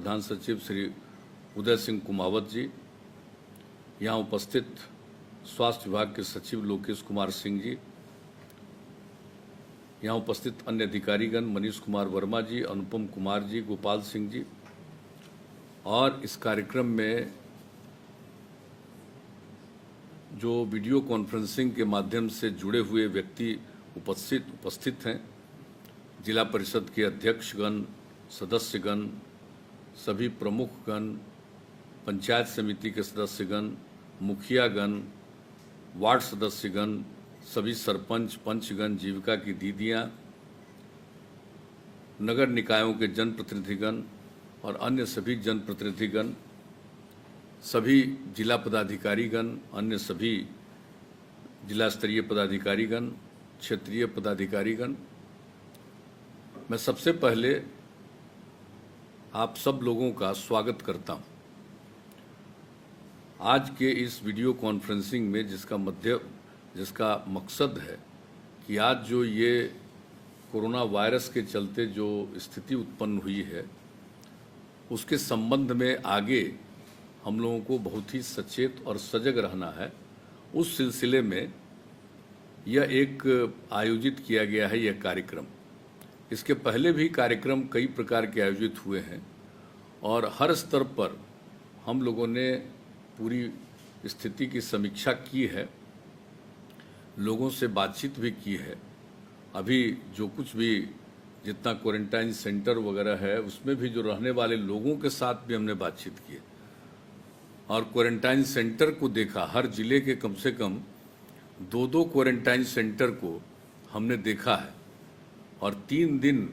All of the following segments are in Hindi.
प्रधान सचिव श्री उदय सिंह कुमावत जी, यहाँ उपस्थित स्वास्थ्य विभाग के सचिव लोकेश कुमार सिंह जी, यहाँ उपस्थित अन्य अधिकारीगण मनीष कुमार वर्मा जी, अनुपम कुमार जी, गोपाल सिंह जी, और इस कार्यक्रम में जो वीडियो कॉन्फ्रेंसिंग के माध्यम से जुड़े हुए व्यक्ति उपस्थित हैं, जिला परिषद के अध्यक्षगण, सदस्यगण, सभी प्रमुखगण, पंचायत समिति के सदस्यगण, मुखियागण, वार्ड सदस्यगण, सभी सरपंच, पंचगण, जीविका की दीदियां, नगर निकायों के जनप्रतिनिधिगण और अन्य सभी जनप्रतिनिधिगण, सभी जिला पदाधिकारीगण, अन्य सभी जिला स्तरीय पदाधिकारीगण, क्षेत्रीय पदाधिकारीगण, मैं सबसे पहले आप सब लोगों का स्वागत करता हूं। आज के इस वीडियो कॉन्फ्रेंसिंग में जिसका मकसद है कि आज जो ये कोरोना वायरस के चलते जो स्थिति उत्पन्न हुई है, उसके संबंध में आगे हम लोगों को बहुत ही सचेत और सजग रहना है। उस सिलसिले में यह एक आयोजित किया गया है यह कार्यक्रम। इसके पहले भी कार्यक्रम कई प्रकार के आयोजित हुए हैं और हर स्तर पर हम लोगों ने पूरी स्थिति की समीक्षा की है, लोगों से बातचीत भी की है। अभी जो कुछ भी जितना क्वारंटाइन सेंटर वगैरह है, उसमें भी जो रहने वाले लोगों के साथ भी हमने बातचीत की है और क्वारंटाइन सेंटर को देखा। हर जिले के कम से कम 2-2 क्वारंटाइन सेंटर को हमने देखा है और 3 दिन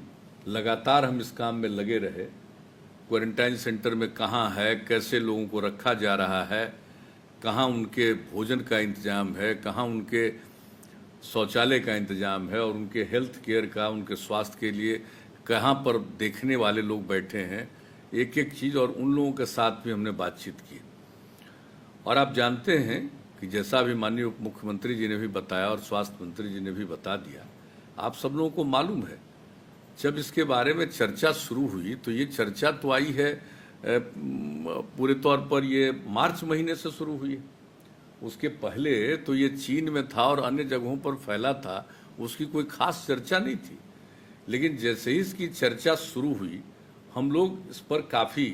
लगातार हम इस काम में लगे रहे। क्वारंटाइन सेंटर में कहाँ है, कैसे लोगों को रखा जा रहा है, कहाँ उनके भोजन का इंतजाम है, कहाँ उनके शौचालय का इंतजाम है और उनके हेल्थ केयर का, उनके स्वास्थ्य के लिए कहाँ पर देखने वाले लोग बैठे हैं, एक एक चीज़। और उन लोगों के साथ भी हमने बातचीत की। और आप जानते हैं कि जैसा भी माननीय उप मुख्यमंत्री जी ने भी बताया और स्वास्थ्य मंत्री जी ने भी बता दिया, आप सब लोगों को मालूम है, जब इसके बारे में चर्चा शुरू हुई तो ये चर्चा तो आई है पूरे तौर पर ये मार्च महीने से शुरू हुई है। उसके पहले तो ये चीन में था और अन्य जगहों पर फैला था, उसकी कोई खास चर्चा नहीं थी। लेकिन जैसे ही इसकी चर्चा शुरू हुई, हम लोग इस पर काफ़ी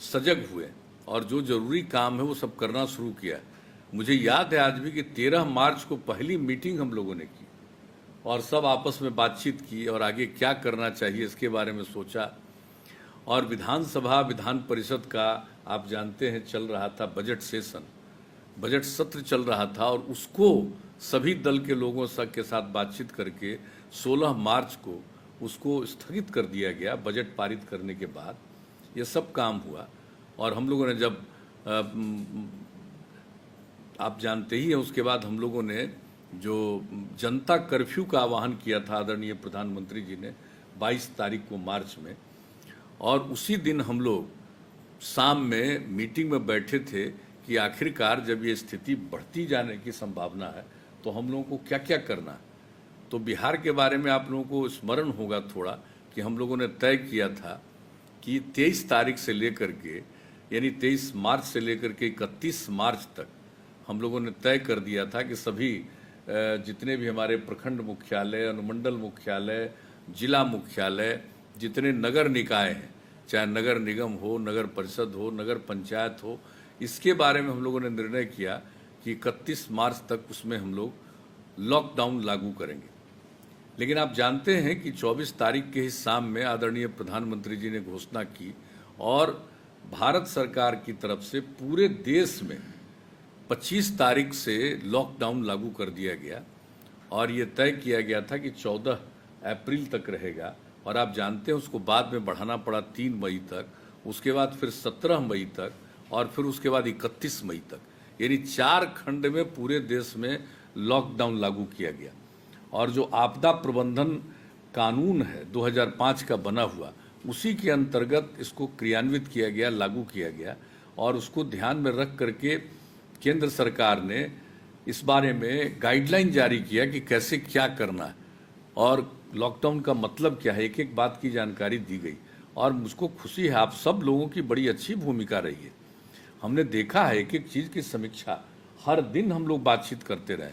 सजग हुए और जो ज़रूरी काम है वो सब करना शुरू किया। मुझे याद है आज भी कि 13 मार्च को पहली मीटिंग हम लोगों ने की और सब आपस में बातचीत की और आगे क्या करना चाहिए इसके बारे में सोचा। और विधानसभा विधान परिषद का आप जानते हैं चल रहा था बजट सेशन, बजट सत्र चल रहा था और उसको सभी दल के लोगों के साथ बातचीत करके 16 मार्च को उसको स्थगित कर दिया गया। बजट पारित करने के बाद ये सब काम हुआ और हम लोगों ने जब आप जानते ही हैं, उसके बाद हम लोगों ने जो जनता कर्फ्यू का आह्वान किया था आदरणीय प्रधानमंत्री जी ने 22 तारीख को मार्च में, और उसी दिन हम लोग शाम में मीटिंग में बैठे थे कि आखिरकार जब ये स्थिति बढ़ती जाने की संभावना है तो हम लोगों को क्या क्या करना है। तो बिहार के बारे में आप लोगों को स्मरण होगा थोड़ा कि हम लोगों ने तय किया था कि 23 तारीख से लेकर के, यानी 23 मार्च से लेकर के 31 मार्च तक हम लोगों ने तय कर दिया था कि सभी जितने भी हमारे प्रखंड मुख्यालय, अनुमंडल मुख्यालय, जिला मुख्यालय, जितने नगर निकाय हैं, चाहे नगर निगम हो, नगर परिषद हो, नगर पंचायत हो, इसके बारे में हम लोगों ने निर्णय किया कि 31 मार्च तक उसमें हम लोग लॉकडाउन लागू करेंगे। लेकिन आप जानते हैं कि 24 तारीख के ही शाम में आदरणीय प्रधानमंत्री जी ने घोषणा की और भारत सरकार की तरफ से पूरे देश में 25 तारीख से लॉकडाउन लागू कर दिया गया और ये तय किया गया था कि 14 अप्रैल तक रहेगा। और आप जानते हैं उसको बाद में बढ़ाना पड़ा 3 मई तक, उसके बाद फिर 17 मई तक और फिर उसके बाद 31 मई तक, यानी 4 खंड में पूरे देश में लॉकडाउन लागू किया गया। और जो आपदा प्रबंधन कानून है 2005 का बना हुआ, उसी के अंतर्गत इसको क्रियान्वित किया गया, लागू किया गया। और उसको ध्यान में रख करके केंद्र सरकार ने इस बारे में गाइडलाइन जारी किया कि कैसे क्या करना है और लॉकडाउन का मतलब क्या है, एक एक बात की जानकारी दी गई। और मुझको खुशी है आप सब लोगों की बड़ी अच्छी भूमिका रही है। हमने देखा है एक एक चीज़ की समीक्षा हर दिन हम लोग बातचीत करते रहे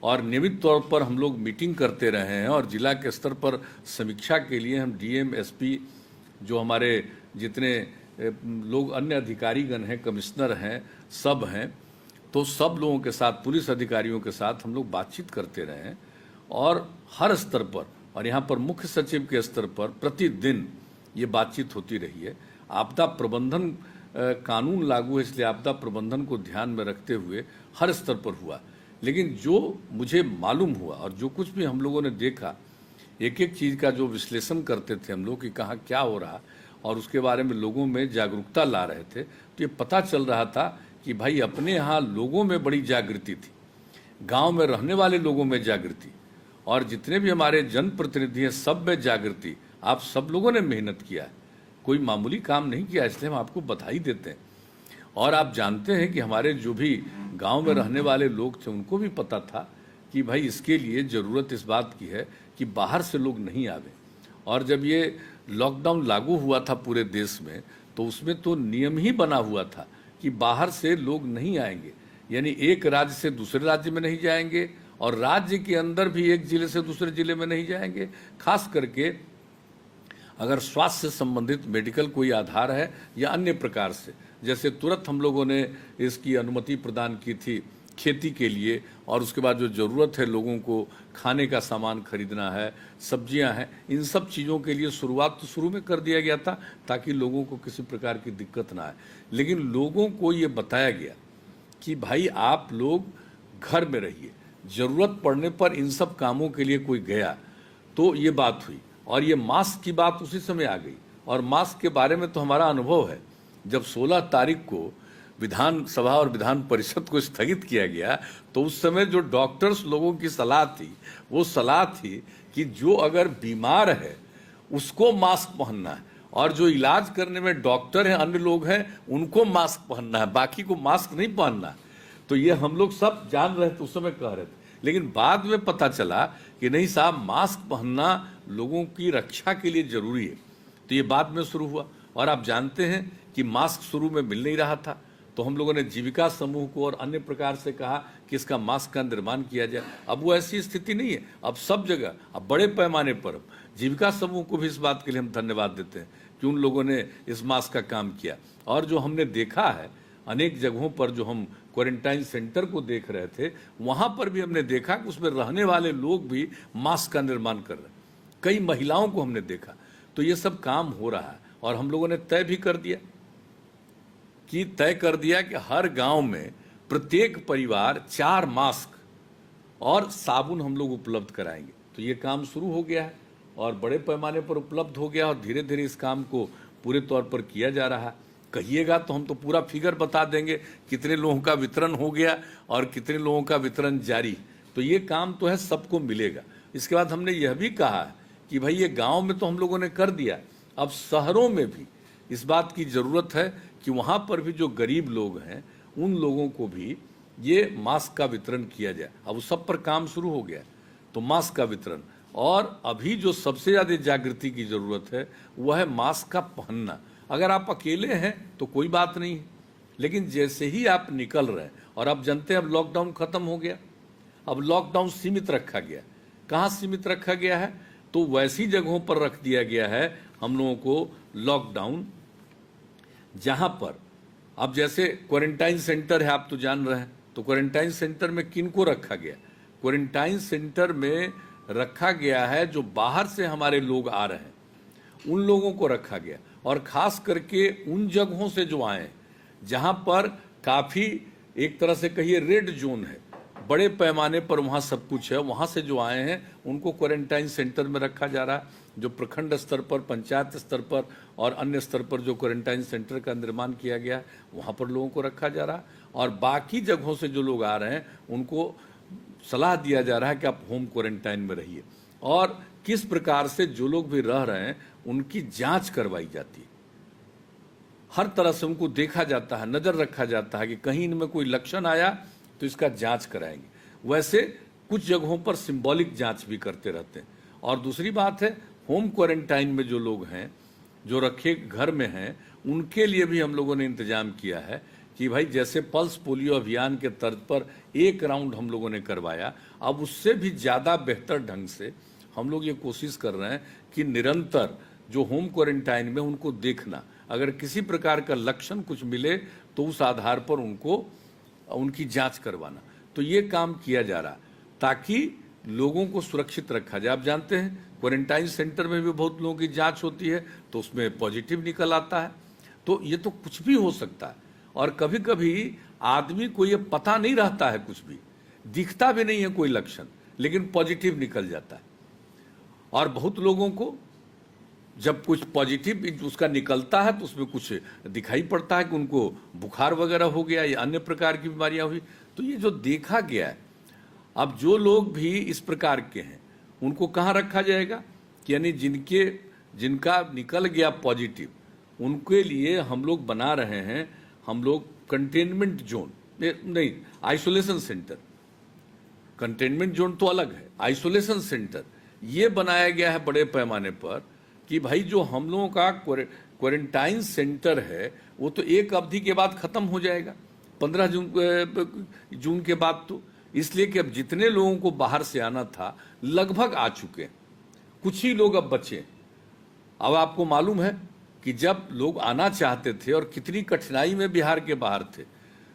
और नियमित तौर पर हम लोग मीटिंग करते रहे हैं और जिला के स्तर पर समीक्षा के लिए हम डीएम एसपी जो हमारे जितने लोग अन्य अधिकारीगण हैं, कमिश्नर हैं, सब हैं, तो सब लोगों के साथ, पुलिस अधिकारियों के साथ हम लोग बातचीत करते रहे हैं और हर स्तर पर और यहाँ पर मुख्य सचिव के स्तर पर प्रतिदिन ये बातचीत होती रही है। आपदा प्रबंधन कानून लागू है, इसलिए आपदा प्रबंधन को ध्यान में रखते हुए हर स्तर पर हुआ। लेकिन जो मुझे मालूम हुआ और जो कुछ भी हम लोगों ने देखा, एक एक चीज़ का जो विश्लेषण करते थे हम लोग कि कहाँ क्या हो रहा और उसके बारे में लोगों में जागरूकता ला रहे थे, तो ये पता चल रहा था कि भाई अपने यहाँ लोगों में बड़ी जागृति थी, गांव में रहने वाले लोगों में जागृति और जितने भी हमारे जनप्रतिनिधि हैं सब में जागृति। आप सब लोगों ने मेहनत किया है, कोई मामूली काम नहीं किया, इसलिए हम आपको बधाई देते हैं। और आप जानते हैं कि हमारे जो भी गांव में रहने वाले लोग थे उनको भी पता था कि भाई इसके लिए ज़रूरत इस बात की है कि बाहर से लोग नहीं आवे। और जब ये लॉकडाउन लागू हुआ था पूरे देश में, तो उसमें तो नियम ही बना हुआ था कि बाहर से लोग नहीं आएंगे, यानी एक राज्य से दूसरे राज्य में नहीं जाएंगे और राज्य के अंदर भी एक जिले से दूसरे जिले में नहीं जाएंगे। खास करके अगर स्वास्थ्य से संबंधित मेडिकल कोई आधार है या अन्य प्रकार से, जैसे तुरंत हम लोगों ने इसकी अनुमति प्रदान की थी खेती के लिए और उसके बाद जो ज़रूरत है लोगों को खाने का सामान खरीदना है, सब्जियां हैं, इन सब चीज़ों के लिए शुरुआत तो शुरू में कर दिया गया था ताकि लोगों को किसी प्रकार की दिक्कत ना आए। लेकिन लोगों को ये बताया गया कि भाई आप लोग घर में रहिए, ज़रूरत पड़ने पर इन सब कामों के लिए कोई गया तो ये बात हुई। और ये मास्क की बात उसी समय आ गई और मास्क के बारे में तो हमारा अनुभव है, जब 16 तारीख को विधानसभा और विधान परिषद को स्थगित किया गया तो उस समय जो डॉक्टर्स लोगों की सलाह थी वो सलाह थी कि जो अगर बीमार है उसको मास्क पहनना है और जो इलाज करने में डॉक्टर हैं, अन्य लोग हैं, उनको मास्क पहनना है, बाकी को मास्क नहीं पहनना है। तो ये हम लोग सब जान रहे थे, उस समय कह रहे थे। लेकिन बाद में पता चला कि नहीं साहब, मास्क पहनना लोगों की रक्षा के लिए जरूरी है। तो ये बाद में शुरू हुआ और आप जानते हैं कि मास्क शुरू में मिल नहीं रहा था, तो हम लोगों ने जीविका समूह को और अन्य प्रकार से कहा कि इसका मास्क का निर्माण किया जाए। अब वो ऐसी स्थिति नहीं है, अब सब जगह, अब बड़े पैमाने पर जीविका समूह को भी इस बात के लिए हम धन्यवाद देते हैं कि उन लोगों ने इस मास्क का काम किया। और जो हमने देखा है अनेक जगहों पर, जो हम क्वारंटाइन सेंटर को देख रहे थे, वहाँ पर भी हमने देखा कि उसमें रहने वाले लोग भी मास्क का निर्माण कर रहे हैं। कई महिलाओं को हमने देखा। तो ये सब काम हो रहा है और हम लोगों ने तय भी कर दिया कि हर गांव में प्रत्येक परिवार 4 मास्क और साबुन हम लोग उपलब्ध कराएंगे। तो ये काम शुरू हो गया है और बड़े पैमाने पर उपलब्ध हो गया और धीरे धीरे इस काम को पूरे तौर पर किया जा रहा है। कहिएगा तो हम तो पूरा फिगर बता देंगे कितने लोगों का वितरण हो गया और कितने लोगों का वितरण जारी। तो ये काम तो है, सबको मिलेगा। इसके बाद हमने यह भी कहा है कि भाई ये गांव में तो हम लोगों ने कर दिया, अब शहरों में भी इस बात की ज़रूरत है कि वहाँ पर भी जो गरीब लोग हैं उन लोगों को भी ये मास्क का वितरण किया जाए। अब उस सब पर काम शुरू हो गया, तो मास्क का वितरण। और अभी जो सबसे ज़्यादा जागृति की ज़रूरत है वह है मास्क का पहनना। अगर आप अकेले हैं तो कोई बात नहीं है, लेकिन जैसे ही आप निकल रहे हैं, और आप जानते हैं अब लॉकडाउन ख़त्म हो गया, अब लॉकडाउन सीमित रखा गया। कहाँ सीमित रखा गया है? तो वैसी जगहों पर रख दिया गया है हम लोगों को लॉकडाउन जहाँ पर अब जैसे क्वारंटाइन सेंटर है, आप तो जान रहे हैं। तो क्वारंटाइन सेंटर में किन को रखा गया? क्वारंटाइन सेंटर में रखा गया है जो बाहर से हमारे लोग आ रहे हैं, उन लोगों को रखा गया। और ख़ास करके उन जगहों से जो आए हैं जहाँ पर काफ़ी एक तरह से कहिए रेड जोन है, बड़े पैमाने पर वहाँ सब कुछ है, वहाँ से जो आए हैं उनको क्वारंटाइन सेंटर में रखा जा रहा है। जो प्रखंड स्तर पर, पंचायत स्तर पर और अन्य स्तर पर जो क्वारंटाइन सेंटर का निर्माण किया गया है वहाँ पर लोगों को रखा जा रहा है। और बाकी जगहों से जो लोग आ रहे हैं उनको सलाह दिया जा रहा है कि आप होम क्वारंटाइन में रहिए। और किस प्रकार से जो लोग भी रह रहे हैं उनकी जांच करवाई जाती है, हर तरह से उनको देखा जाता है, नज़र रखा जाता है कि कहीं इनमें कोई लक्षण आया तो इसका जांच कराएंगे। वैसे कुछ जगहों पर सिंबॉलिक जांच भी करते रहते हैं। और दूसरी बात है, होम क्वारंटाइन में जो लोग हैं जो रखे घर में हैं उनके लिए भी हम लोगों ने इंतजाम किया है कि भाई जैसे पल्स पोलियो अभियान के तर्ज पर एक राउंड हम लोगों ने करवाया, अब उससे भी ज़्यादा बेहतर ढंग से हम लोग ये कोशिश कर रहे हैं कि निरंतर जो होम क्वारंटाइन में उनको देखना, अगर किसी प्रकार का लक्षण कुछ मिले तो उस आधार पर उनकी जांच करवाना। तो ये काम किया जा रहा ताकि लोगों को सुरक्षित रखा जाए। आप जानते हैं क्वारंटाइन सेंटर में भी बहुत लोगों की जांच होती है तो उसमें पॉजिटिव निकल आता है। तो ये तो कुछ भी हो सकता है, और कभी कभी आदमी को ये पता नहीं रहता है, कुछ भी दिखता भी नहीं है कोई लक्षण, लेकिन पॉजिटिव निकल जाता है। और बहुत लोगों को जब कुछ पॉजिटिव उसका निकलता है तो उसमें कुछ दिखाई पड़ता है कि उनको बुखार वगैरह हो गया या अन्य प्रकार की बीमारियां हुई। तो ये जो देखा गया है, अब जो लोग भी इस प्रकार के हैं उनको कहाँ रखा जाएगा कि यानी जिनका निकल गया पॉजिटिव, उनके लिए हम लोग बना रहे हैं, हम लोग कंटेनमेंट जोन नहीं, आइसोलेशन सेंटर। कंटेनमेंट जोन तो अलग है, आइसोलेशन सेंटर ये बनाया गया है बड़े पैमाने पर कि भाई जो हम लोगों का क्वारंटाइन सेंटर है वो तो एक अवधि के बाद खत्म हो जाएगा, 15 जून के बाद। तो इसलिए कि अब जितने लोगों को बाहर से आना था लगभग आ चुके हैं, कुछ ही लोग अब बचे। अब आपको मालूम है कि जब लोग आना चाहते थे और कितनी कठिनाई में बिहार के बाहर थे,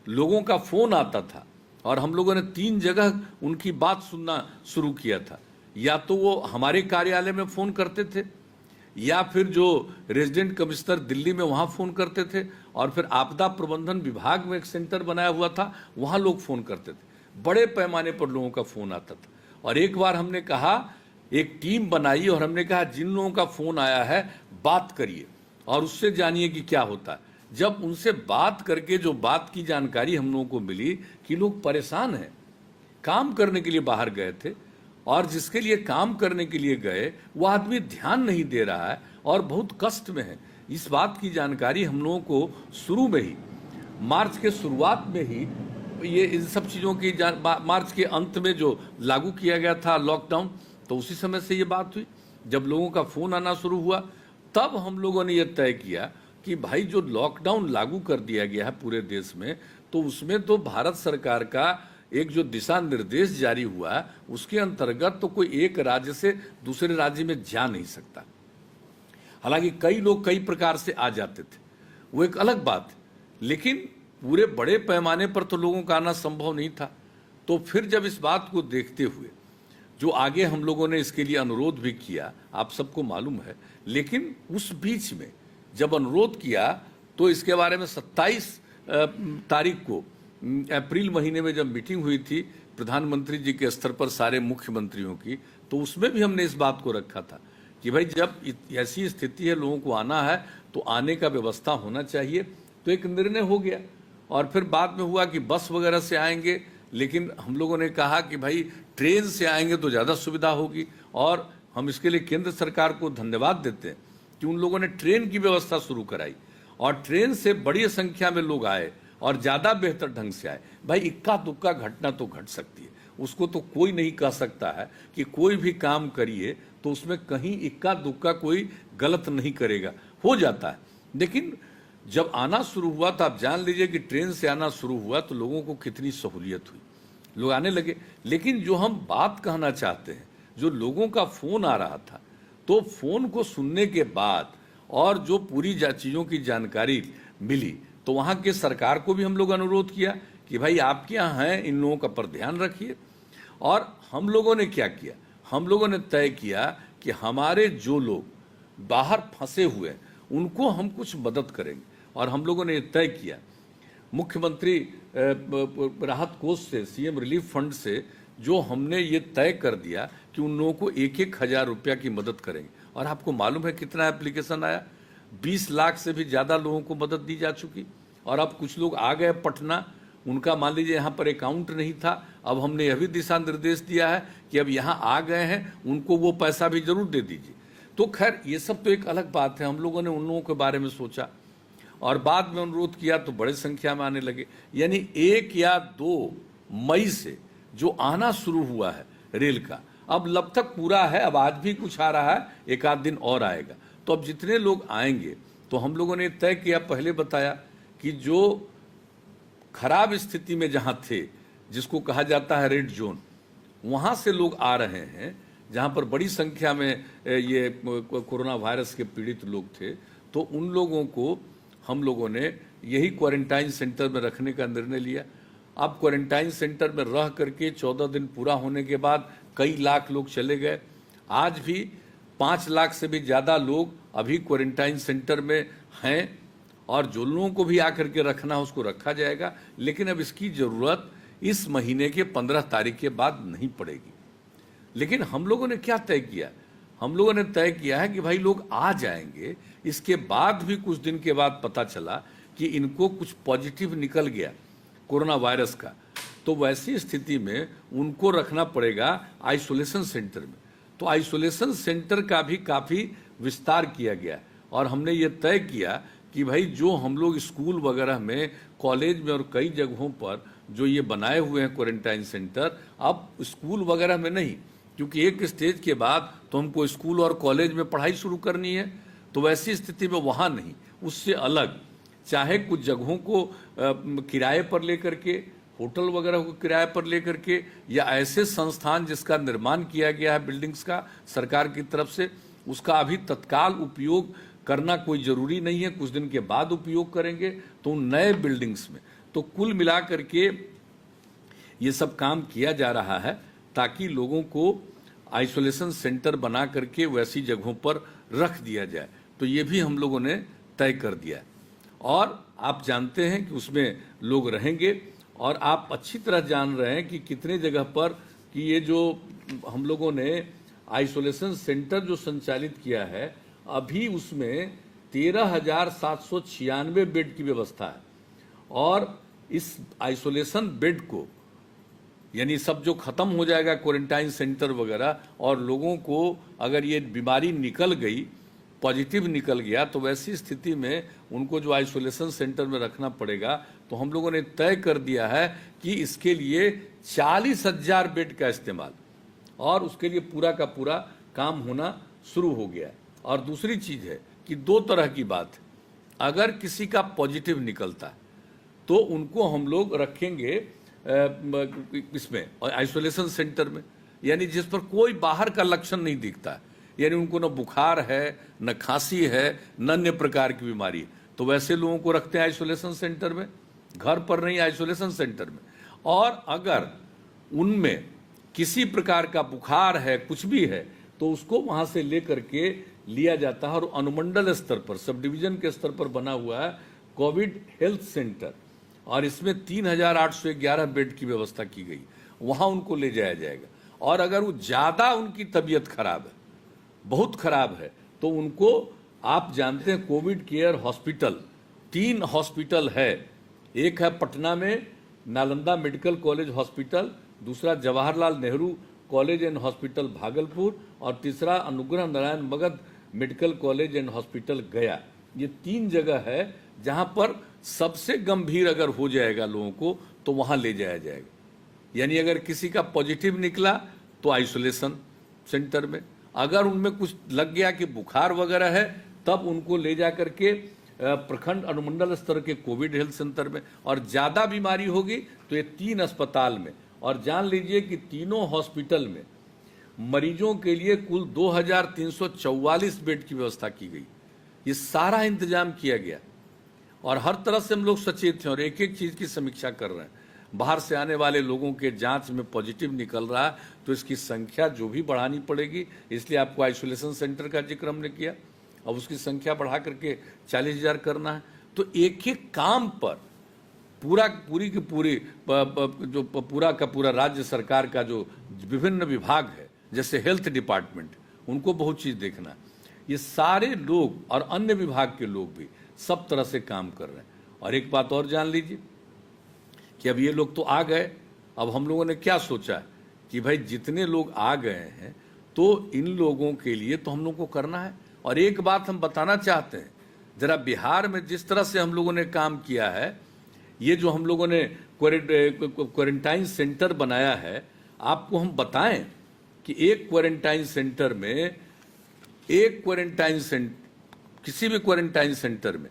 लोगों का फोन आता था और हम लोगों ने 3 जगह उनकी बात सुनना शुरू किया था। या तो वो हमारे कार्यालय में फ़ोन करते थे, या फिर जो रेजिडेंट कमिश्नर दिल्ली में वहाँ फ़ोन करते थे, और फिर आपदा प्रबंधन विभाग में एक सेंटर बनाया हुआ था वहाँ लोग फ़ोन करते थे। बड़े पैमाने पर लोगों का फ़ोन आता था। और एक बार हमने कहा, एक टीम बनाई और हमने कहा जिन लोगों का फ़ोन आया है बात करिए और उससे जानिए कि क्या होता है। जब उनसे बात करके जो बात की जानकारी हम लोगों को मिली कि लोग परेशान हैं, काम करने के लिए बाहर गए थे और जिसके लिए काम करने के लिए गए वो आदमी ध्यान नहीं दे रहा है और बहुत कष्ट में है। इस बात की जानकारी हम लोगों को शुरू में ही, मार्च के शुरुआत में ही, ये इन सब चीज़ों की मार्च के अंत में जो लागू किया गया था लॉकडाउन, तो उसी समय से ये बात हुई। जब लोगों का फ़ोन आना शुरू हुआ तब हम लोगों ने ये तय किया कि भाई जो लॉकडाउन लागू कर दिया गया है पूरे देश में, तो उसमें तो भारत सरकार का एक जो दिशा निर्देश जारी हुआ है उसके अंतर्गत तो कोई एक राज्य से दूसरे राज्य में जा नहीं सकता। हालांकि कई लोग कई प्रकार से आ जाते थे, वो एक अलग बात, लेकिन पूरे बड़े पैमाने पर तो लोगों का आना संभव नहीं था। तो फिर जब इस बात को देखते हुए जो आगे हम लोगों ने इसके लिए अनुरोध भी किया, आप सबको मालूम है, लेकिन उस बीच में जब अनुरोध किया तो इसके बारे में 27 तारीख को अप्रैल महीने में जब मीटिंग हुई थी प्रधानमंत्री जी के स्तर पर सारे मुख्यमंत्रियों की, तो उसमें भी हमने इस बात को रखा था कि भाई जब ऐसी स्थिति है, लोगों को आना है तो आने का व्यवस्था होना चाहिए। तो एक निर्णय हो गया और फिर बाद में हुआ कि बस वगैरह से आएंगे, लेकिन हम लोगों ने कहा कि भाई ट्रेन से आएंगे तो ज़्यादा सुविधा होगी, और हम इसके लिए केंद्र सरकार को धन्यवाद देते हैं कि उन लोगों ने ट्रेन की व्यवस्था शुरू कराई और ट्रेन से बड़ी संख्या में लोग आए और ज़्यादा बेहतर ढंग से आए। भाई इक्का दुक्का घटना तो घट सकती है, उसको तो कोई नहीं कह सकता है कि कोई भी काम करिए तो उसमें कहीं इक्का दुक्का कोई गलत नहीं करेगा, हो जाता है। लेकिन जब आना शुरू हुआ तो आप जान लीजिए कि ट्रेन से आना शुरू हुआ तो लोगों को कितनी सहूलियत हुई, लोग आने लगे। लेकिन जो हम बात कहना चाहते हैं, जो लोगों का फ़ोन आ रहा था, तो फ़ोन को सुनने के बाद और जो पूरी चीज़ों की जानकारी मिली, तो वहाँ के सरकार को भी हम लोग अनुरोध किया कि भाई आपके यहाँ हैं, इन लोगों का पर ध्यान रखिए। और हम लोगों ने क्या किया, हम लोगों ने तय किया कि हमारे जो लोग बाहर फंसे हुए हैं उनको हम कुछ मदद करेंगे। और हम लोगों ने ये तय किया, मुख्यमंत्री राहत कोष से, सीएम रिलीफ फंड से जो हमने ये तय कर दिया कि उन लोगों को 1-1 हज़ार रुपया की मदद करेंगे। और आपको मालूम है कितना एप्लीकेशन आया, 20 लाख से भी ज़्यादा लोगों को मदद दी जा चुकी। और अब कुछ लोग आ गए पटना, उनका मान लीजिए यहाँ पर अकाउंट नहीं था, अब हमने यह भी दिशा निर्देश दिया है कि अब यहाँ आ गए हैं उनको वो पैसा भी जरूर दे दीजिए। तो खैर ये सब तो एक अलग बात है, हम लोगों ने उन लोगों के बारे में सोचा और बाद में अनुरोध किया तो बड़े संख्या में आने लगे। यानी 1 या 2 मई से जो आना शुरू हुआ है रेल का, अब लब तक पूरा है, अब आज भी कुछ आ रहा है, 1 आध दिन और आएगा। तो अब जितने लोग आएंगे तो हम लोगों ने तय किया, पहले बताया कि जो खराब स्थिति में जहां थे, जिसको कहा जाता है रेड जोन, वहां से लोग आ रहे हैं, जहां पर बड़ी संख्या में ये कोरोना वायरस के पीड़ित लोग थे, तो उन लोगों को हम लोगों ने यही क्वारंटाइन सेंटर में रखने का निर्णय लिया। अब क्वारंटाइन सेंटर में रह करके 14 दिन पूरा होने के बाद कई लाख लोग चले गए। आज भी 5 लाख से भी ज़्यादा लोग अभी क्वारंटाइन सेंटर में हैं, और जो लोगों को भी आकर के रखना है उसको रखा जाएगा। लेकिन अब इसकी ज़रूरत इस महीने के 15 तारीख के बाद नहीं पड़ेगी। लेकिन हम लोगों ने क्या तय किया? हम लोगों ने तय किया है कि भाई लोग आ जाएंगे, इसके बाद भी कुछ दिन के बाद पता चला कि इनको कुछ पॉजिटिव निकल गया कोरोना वायरस का, तो वैसी स्थिति में उनको रखना पड़ेगा आइसोलेशन सेंटर में। तो आइसोलेशन सेंटर का भी काफ़ी विस्तार किया गया, और हमने ये तय किया कि भाई जो हम लोग स्कूल वगैरह में, कॉलेज में और कई जगहों पर जो ये बनाए हुए हैं क्वारंटाइन सेंटर, अब स्कूल वगैरह में नहीं, क्योंकि एक स्टेज के बाद तो हमको स्कूल और कॉलेज में पढ़ाई शुरू करनी है, तो वैसी स्थिति में वहाँ नहीं, उससे अलग चाहे कुछ जगहों को किराए पर लेकर के, होटल वगैरह को किराए पर लेकर के, या ऐसे संस्थान जिसका निर्माण किया गया है बिल्डिंग्स का सरकार की तरफ से, उसका अभी तत्काल उपयोग करना कोई ज़रूरी नहीं है, कुछ दिन के बाद उपयोग करेंगे तो उन नए बिल्डिंग्स में। तो कुल मिला करके ये सब काम किया जा रहा है ताकि लोगों को आइसोलेशन सेंटर बना करके वैसी जगहों पर रख दिया जाए। तो ये भी हम लोगों ने तय कर दिया है, और आप जानते हैं कि उसमें लोग रहेंगे, और आप अच्छी तरह जान रहे हैं कि कितने जगह पर कि ये जो हम लोगों ने आइसोलेशन सेंटर जो संचालित किया है, अभी उसमें 13,796 बेड की व्यवस्था है। और इस आइसोलेशन बेड को, यानी सब जो ख़त्म हो जाएगा क्वारंटाइन सेंटर वगैरह, और लोगों को अगर ये बीमारी निकल गई, पॉजिटिव निकल गया, तो वैसी स्थिति में उनको जो आइसोलेशन सेंटर में रखना पड़ेगा, तो हम लोगों ने तय कर दिया है कि इसके लिए 40,000 बेड का इस्तेमाल, और उसके लिए पूरा का पूरा काम होना शुरू हो गया है। और दूसरी चीज़ है कि 2 तरह की बात है, अगर किसी का पॉजिटिव निकलता है तो उनको हम लोग रखेंगे इसमें आइसोलेशन सेंटर में, यानी जिस पर कोई बाहर का लक्षण नहीं दिखता है, यानी उनको न बुखार है, न खांसी है, न अन्य प्रकार की बीमारी है, तो वैसे लोगों को रखते हैं आइसोलेशन सेंटर में, घर पर नहीं, आइसोलेशन सेंटर में। और अगर उनमें किसी प्रकार का बुखार है, कुछ भी है, तो उसको वहाँ से ले करके लिया जाता है, और अनुमंडल स्तर पर, सब डिवीजन के स्तर पर बना हुआ है कोविड हेल्थ सेंटर, और इसमें 3,811 बेड की व्यवस्था की गई, वहाँ उनको ले जाया जाएगा। और अगर वो ज़्यादा उनकी तबीयत खराब है, बहुत खराब है, तो उनको, आप जानते हैं कोविड केयर हॉस्पिटल 3 हॉस्पिटल है, एक है पटना में नालंदा मेडिकल कॉलेज हॉस्पिटल, दूसरा Jawaharlal Nehru college and hospital Bhagalpur, और तीसरा Anugrah Narayan Magadh medical college and hospital गया। ये 3 जगह है जहां पर सबसे गंभीर अगर हो जाएगा लोगों को तो वहां ले जाया जाएगा। यानी अगर किसी का पॉजिटिव निकला तो आइसोलेशन सेंटर में, अगर उनमें कुछ लग गया कि बुखार वगैरह है, तब उनको ले जा करके प्रखंड अनुमंडल स्तर के कोविड हेल्थ सेंटर में, और ज़्यादा बीमारी होगी तो ये 3 अस्पताल में। और जान लीजिए कि तीनों हॉस्पिटल में मरीजों के लिए कुल 2,344 बेड की व्यवस्था की गई। ये सारा इंतजाम किया गया, और हर तरह से हम लोग सचेत हैं और एक एक चीज़ की समीक्षा कर रहे हैं। बाहर से आने वाले लोगों के जांच में पॉजिटिव निकल रहा है तो इसकी संख्या जो भी बढ़ानी पड़ेगी, इसलिए आपको आइसोलेशन सेंटर का जिक्र हमने किया। अब उसकी संख्या बढ़ा करके 40,000 करना है। तो एक एक काम पर पूरी की पूरी जो पूरा का पूरा राज्य सरकार का जो विभिन्न विभाग है, जैसे हेल्थ डिपार्टमेंट, उनको बहुत चीज़ देखना है। ये सारे लोग और अन्य विभाग के लोग भी सब तरह से काम कर रहे हैं। और एक बात और जान लीजिए कि अब ये लोग तो आ गए, अब हम लोगों ने क्या सोचा है कि भाई जितने लोग आ गए हैं तो इन लोगों के लिए तो हम लोग को करना है। और एक बात हम बताना चाहते हैं, ज़रा बिहार में जिस तरह से हम लोगों ने काम किया है, ये जो हम लोगों ने क्वारंटाइन सेंटर बनाया है, आपको हम बताएं कि एक क्वारंटाइन सेंटर में, एक क्वारंटाइन किसी भी क्वारंटाइन सेंटर में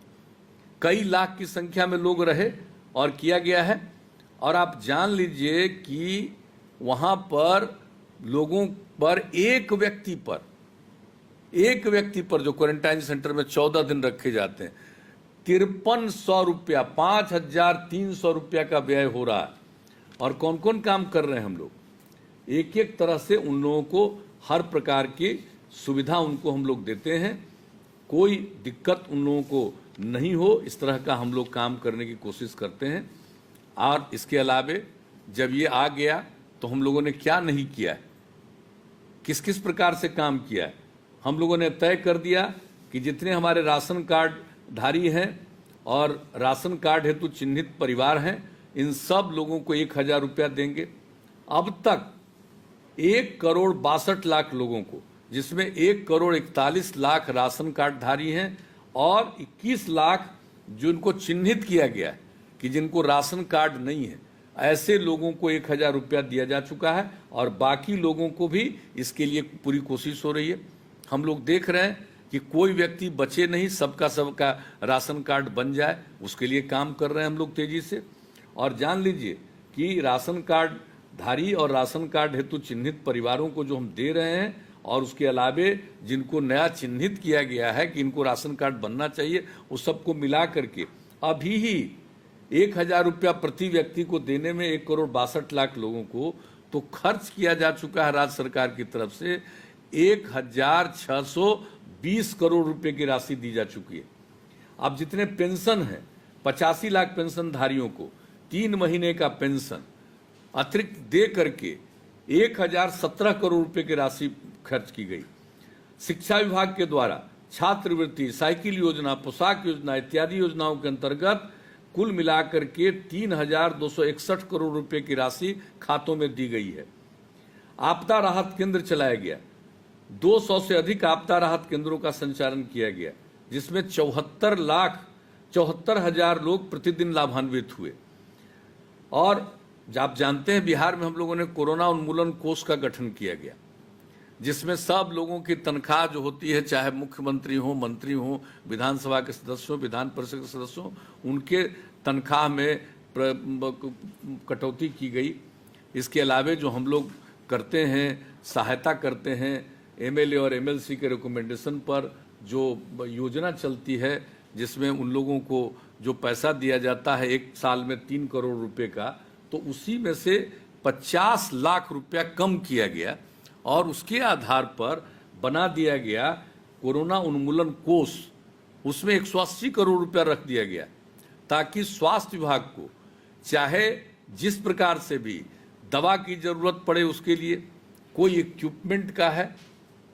कई लाख की संख्या में लोग रहे और किया गया है। और आप जान लीजिए कि वहां पर लोगों पर एक व्यक्ति पर जो क्वारंटाइन सेंटर में 14 दिन रखे जाते हैं 5300 रुपया 5300 रुपया का व्यय हो रहा है। और कौन कौन काम कर रहे हैं हम लोग, एक एक तरह से उन लोगों को हर प्रकार की सुविधा उनको हम लोग देते हैं, कोई दिक्कत उन लोगों को नहीं हो इस तरह का हम लोग काम करने की कोशिश करते हैं। और इसके अलावे जब ये आ गया तो हम लोगों ने क्या नहीं किया है, किस किस प्रकार से काम किया है। हम लोगों ने तय कर दिया कि जितने हमारे राशन कार्ड धारी हैं और राशन कार्ड हेतु चिन्हित परिवार हैं, इन सब लोगों को 1000 रुपया देंगे। अब तक 1,62,00,000 लोगों को, जिसमें 1,41,00,000 राशन कार्ड धारी हैं और 21 लाख जिनको चिन्हित किया गया है कि जिनको राशन कार्ड नहीं है, ऐसे लोगों को 1000 रुपया दिया जा चुका है। और बाकी लोगों को भी इसके लिए पूरी कोशिश हो रही है। हम लोग देख रहे हैं कि कोई व्यक्ति बचे नहीं, सबका राशन कार्ड बन जाए, उसके लिए काम कर रहे हैं हम लोग तेजी से। और जान लीजिए कि राशन कार्ड धारी और राशन कार्ड हेतु चिन्हित परिवारों को जो हम दे रहे हैं और उसके अलावे जिनको नया चिन्हित किया गया है कि इनको राशन कार्ड बनना चाहिए, उस सबको मिला करके अभी ही 1000 रुपया प्रति व्यक्ति को देने में 1,62,00,000 लोगों को तो खर्च किया जा चुका है राज्य सरकार की तरफ से 1,620 करोड़ रुपए की राशि दी जा चुकी है। अब जितने पेंशन है 85 लाख पेंशन धारियों को 3 महीने का पेंशन अतिरिक्त दे करके 1,017 करोड़ रुपए की राशि खर्च की गई। शिक्षा विभाग के द्वारा छात्रवृत्ति, साइकिल योजना, पोशाक योजना इत्यादि योजनाओं के अंतर्गत कुल मिलाकर के 3,261 करोड़ रुपए की राशि खातों में दी गई है। आपदा राहत केंद्र चलाया गया, 200 से अधिक आपदा राहत केंद्रों का संचालन किया गया, जिसमें 74,74,000 लोग प्रतिदिन लाभान्वित हुए। और आप जानते हैं बिहार में हम लोगों ने कोरोना उन्मूलन कोष का गठन किया गया, जिसमें सब लोगों की तनख्वाह जो होती है, चाहे मुख्यमंत्री हो, मंत्री हो, विधानसभा के सदस्य हो, विधान परिषद के सदस्य हो, उनके तनख्वाह में कटौती की गई। इसके अलावे जो हम लोग करते हैं, सहायता करते हैं, एमएलए और एमएलसी के रिकमेंडेशन पर जो योजना चलती है, जिसमें उन लोगों को जो पैसा दिया जाता है 1 साल में 3 करोड़ रुपए का, तो उसी में से 50 लाख रुपया कम किया गया और उसके आधार पर बना दिया गया कोरोना उन्मूलन कोष। उसमें 180 करोड़ रुपया रख दिया गया ताकि स्वास्थ्य विभाग को चाहे जिस प्रकार से भी दवा की जरूरत पड़े, उसके लिए कोई इक्विपमेंट का है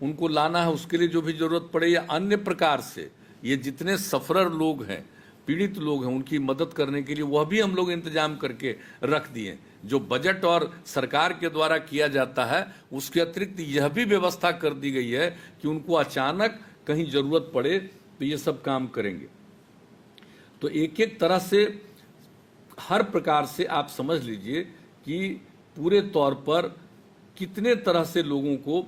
उनको लाना है, उसके लिए जो भी जरूरत पड़े, या अन्य प्रकार से ये जितने सफरर लोग हैं, पीड़ित लोग हैं, उनकी मदद करने के लिए वह भी हम लोग इंतजाम करके रख दिए। जो बजट और सरकार के द्वारा किया जाता है उसके अतिरिक्त यह भी व्यवस्था कर दी गई है कि उनको अचानक कहीं जरूरत पड़े तो ये सब काम करेंगे। तो एक एक तरह से हर प्रकार से आप समझ लीजिए कि पूरे तौर पर कितने तरह से लोगों को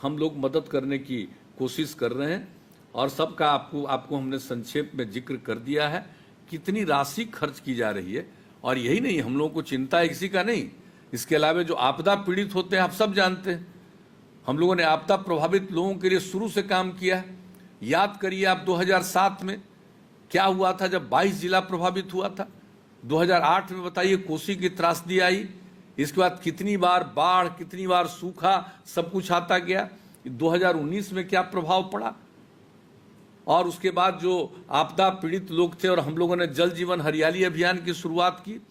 हम लोग मदद करने की कोशिश कर रहे हैं। और सबका आपको हमने संक्षेप में जिक्र कर दिया है कितनी राशि खर्च की जा रही है। और यही नहीं, हम लोगों को चिंता है किसी का नहीं, इसके अलावा जो आपदा पीड़ित होते हैं आप सब जानते हैं, हम लोगों ने आपदा प्रभावित लोगों के लिए शुरू से काम किया है। याद करिए आप 2007 में क्या हुआ था जब 22 जिला प्रभावित हुआ था। 2008 में बताइए कोसी की त्रासदी आई, इसके बाद कितनी बार बाढ़, कितनी बार सूखा, सब कुछ आता गया। 2019 में क्या प्रभाव पड़ा, और उसके बाद जो आपदा पीड़ित लोग थे और हम लोगों ने जल जीवन हरियाली अभियान की शुरुआत की,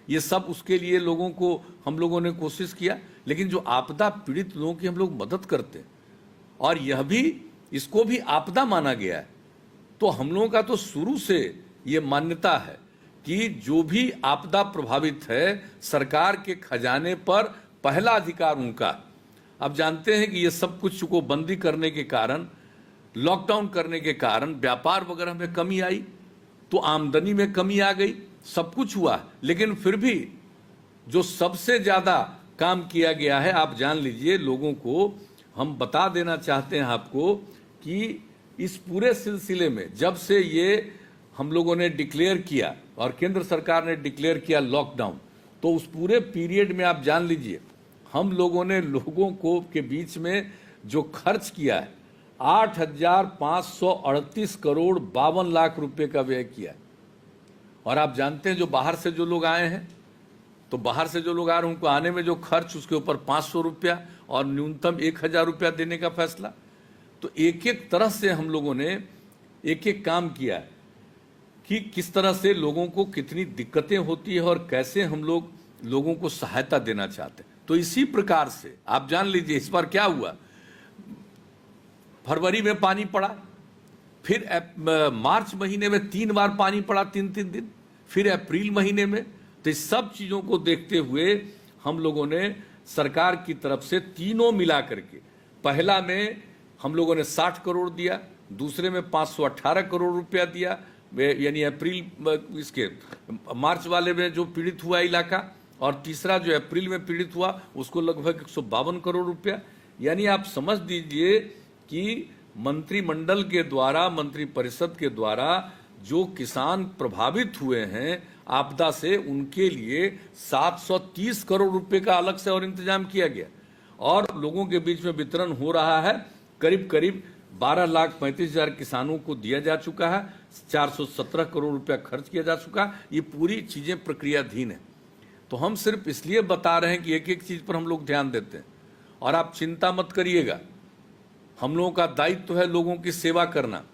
ये सब उसके लिए लोगों को हम लोगों ने कोशिश किया। लेकिन जो आपदा पीड़ित लोगों की हम लोग मदद करते हैं और यह भी, इसको भी आपदा माना गया है, तो हम लोगों का तो शुरू से ये मान्यता है कि जो भी आपदा प्रभावित है सरकार के खजाने पर पहला अधिकार उनका। अब जानते हैं कि ये सब कुछ को बंदी करने के कारण, लॉकडाउन करने के कारण व्यापार वगैरह में कमी आई, तो आमदनी में कमी आ गई, सब कुछ हुआ। लेकिन फिर भी जो सबसे ज्यादा काम किया गया है, आप जान लीजिए, लोगों को हम बता देना चाहते हैं आपको कि इस पूरे सिलसिले में जब से ये हम लोगों ने डिक्लेयर किया और केंद्र सरकार ने डिक्लेयर किया लॉकडाउन, तो उस पूरे पीरियड में आप जान लीजिए हम लोगों ने लोगों को के बीच में जो खर्च किया है 8,538 करोड़ 52 लाख रुपए का व्यय किया है। और आप जानते हैं जो बाहर से जो लोग आए हैं, तो बाहर से जो लोग आ रहे हैं उनको आने में जो खर्च, उसके ऊपर 500 रुपया और न्यूनतम 1,000 रुपया देने का फैसला। तो एक एक तरह से हम लोगों ने एक एक काम किया है कि किस तरह से लोगों को कितनी दिक्कतें होती है और कैसे हम लोग लोगों को सहायता देना चाहते हैं। तो इसी प्रकार से आप जान लीजिए इस बार क्या हुआ, फरवरी में पानी पड़ा, फिर मार्च महीने में 3 बार पानी पड़ा 3-3 दिन, फिर अप्रैल महीने में। तो इस सब चीज़ों को देखते हुए हम लोगों ने सरकार की तरफ से तीनों मिला करके, पहला में हम लोगों ने 60 करोड़ दिया, दूसरे में 518 करोड़ रुपया दिया, यानी अप्रैल इसके मार्च वाले में जो पीड़ित हुआ इलाका, और तीसरा जो अप्रैल में पीड़ित हुआ उसको लगभग 152 करोड़ रुपया। यानी आप समझ दीजिए कि मंत्रिमंडल के द्वारा, मंत्रिपरिषद के द्वारा जो किसान प्रभावित हुए हैं आपदा से, उनके लिए 730 करोड़ रुपए का अलग से और इंतजाम किया गया, और लोगों के बीच में वितरण हो रहा है। करीब करीब 12,35,000 किसानों को दिया जा चुका है, 417 करोड़ रुपया खर्च किया जा चुका। ये पूरी चीजें प्रक्रियाधीन है। तो हम सिर्फ इसलिए बता रहे हैं कि एक एक चीज पर हम लोग ध्यान देते हैं, और आप चिंता मत करिएगा, हम लोगों का दायित्व है लोगों की सेवा करना।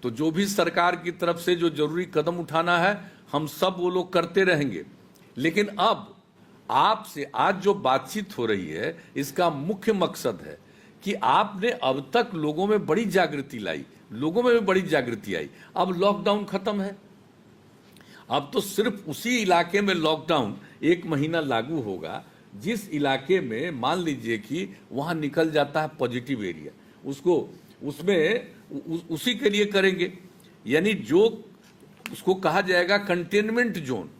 तो जो भी सरकार की तरफ से जो जरूरी कदम उठाना है हम सब वो लोग करते रहेंगे। लेकिन अब आपसे आज जो बातचीत हो रही है इसका मुख्य मकसद है कि आपने अब तक लोगों में बड़ी जागृति लाई, लोगों में भी बड़ी जागृति आई। अब लॉकडाउन खत्म है, अब तो सिर्फ उसी इलाके में लॉकडाउन 1 महीना लागू होगा जिस इलाके में मान लीजिए कि वहां निकल जाता है पॉजिटिव एरिया, उसको उसमें उसी के लिए करेंगे। यानी जो उसको कहा जाएगा कंटेनमेंट जोन,